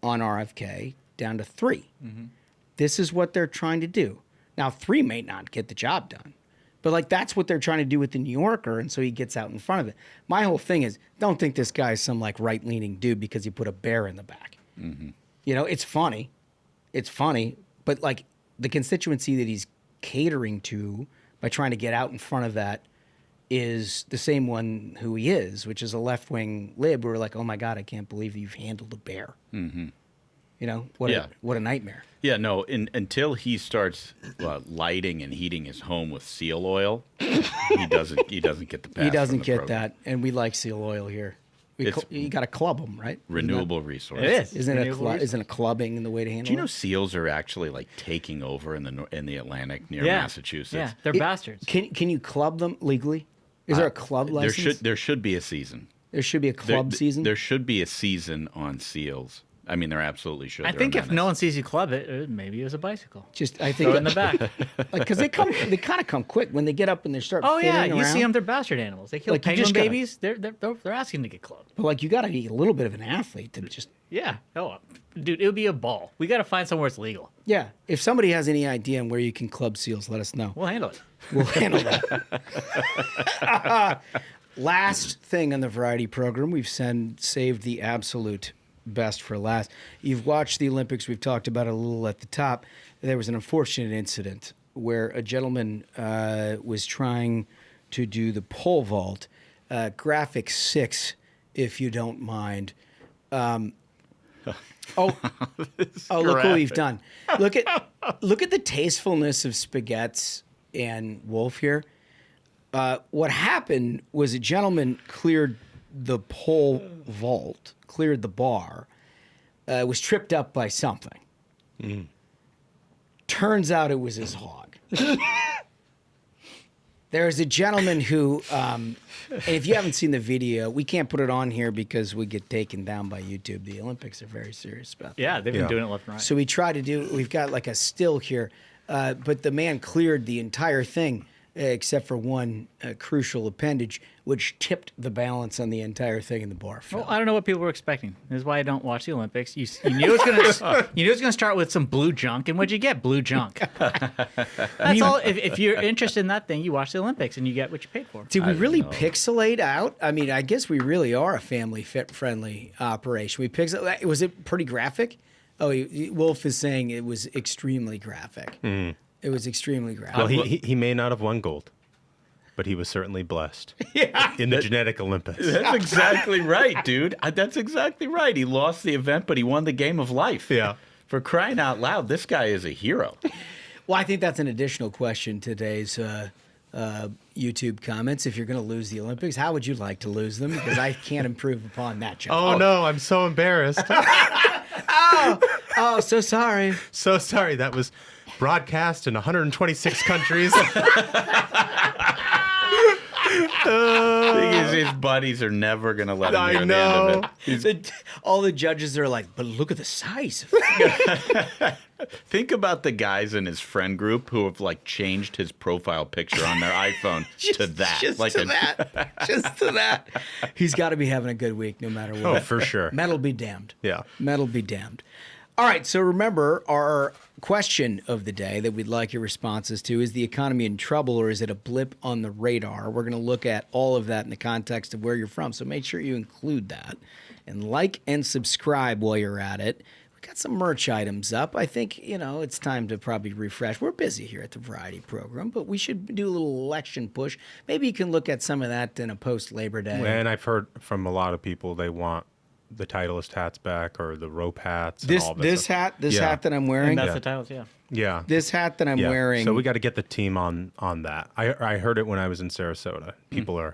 on RFK down to 3. Mm-hmm. This is what they're trying to do. Now, 3 may not get the job done. But, like, that's what they're trying to do with the New Yorker, and so he gets out in front of it. My whole thing is, don't think this guy's some, like, right-leaning dude because he put a bear in the back. Mm-hmm. You know, it's funny. It's funny. But, like, the constituency that he's catering to by trying to get out in front of that is the same one who he is, which is a left-wing lib. We're like, oh my God, I can't believe you've handled a bear. Mm-hmm. You know, what a nightmare. Yeah, no, until he starts lighting and heating his home with seal oil, he doesn't get the pass. He doesn't get program. that, and we like seal oil here. You got to club them, right? Renewable resource. It is. Isn't a clubbing the way to handle it? Do you know seals are actually like taking over in the Atlantic near Massachusetts? Yeah, they're bastards. Can you club them legally? Is there a club license? There should be a season. There should be a club season? There should be a season on seals. I mean, there absolutely should. I think if no one sees you club it, maybe it was a bicycle. I think throw it in the back. Because they kind of come quick when they get up and they start. Oh yeah, you around. see them. They're bastard animals. They kill penguin babies. They're asking to get clubbed. But like you got to be a little bit of an athlete to just. Yeah. Oh, dude, it would be a ball. We got to find somewhere it's legal. Yeah. If somebody has any idea on where you can club seals, let us know. We'll handle it. We'll handle that. Last thing on the variety program, we've saved the absolute best for last. You've watched the Olympics. We've talked about it a little at the top. There was an unfortunate incident where a gentleman was trying to do the pole vault. Graphic 6, if you don't mind. Look what we've done. Look at the tastefulness of Spaghetti's and Wolf here. What happened was a gentleman cleared the pole vault, cleared the bar, was tripped up by something. Turns out it was his hog. There's a gentleman who, and if you haven't seen the video, we can't put it on here because we get taken down by YouTube. The Olympics are very serious about that. Yeah, they've been doing it left and right. So we try to we've got like a still here, but the man cleared the entire thing except for one crucial appendage, which tipped the balance on the entire thing in the bar. Well, I don't know what people were expecting. This is why I don't watch the Olympics. You knew it was gonna start with some blue junk, and what'd you get? Blue junk. That's all. If you're interested in that thing, you watch the Olympics, and you get what you paid for. Did we really pixelate out? I mean, I guess we really are a family-friendly operation. Was it pretty graphic? Oh, Wolf is saying it was extremely graphic. It was extremely graphic. Well, he may not have won gold, but he was certainly blessed in the genetic Olympics. That's exactly right, dude. That's exactly right. He lost the event, but he won the game of life. Yeah. For crying out loud, this guy is a hero. Well, I think that's an additional question to today's YouTube comments. If you're going to lose the Olympics, how would you like to lose them? Because I can't improve upon that, John. Oh, no, I'm so embarrassed. Oh, so sorry. So sorry. That was broadcast in 126 countries. His buddies are never going to let him hear the end of it. All the judges are like, but look at the size of it. Think about the guys in his friend group who have like changed his profile picture on their iPhone to that. Just to that. He's got to be having a good week no matter what. Oh, for sure. Metal be damned. Yeah. Metal be damned. All right, so remember, our question of the day that we'd like your responses to is the economy in trouble or is it a blip on the radar? We're going to look at all of that in the context of where you're from, so make sure you include that. And like and subscribe while you're at it. We've got some merch items up. I think, it's time to probably refresh. We're busy here at the Variety Program, but we should do a little election push. Maybe you can look at some of that in a post-Labor Day. And I've heard from a lot of people they want the Titleist hats back or the rope hats. This hat that I'm wearing. And that's the Titleist, Yeah. This hat that I'm wearing. So we got to get the team on that. I heard it when I was in Sarasota. People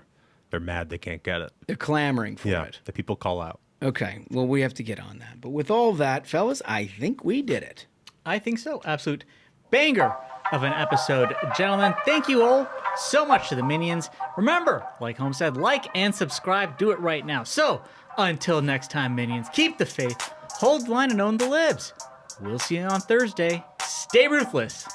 they're mad they can't get it. They're clamoring for it. The people call out. Okay. Well, we have to get on that. But with all that, fellas, I think we did it. I think so. Absolute banger of an episode. Gentlemen, thank you all so much to the Minions. Remember, like Holmes said, like and subscribe. Do it right now. So, until next time, Minions, keep the faith, hold the line, and own the libs. We'll see you on Thursday. Stay ruthless.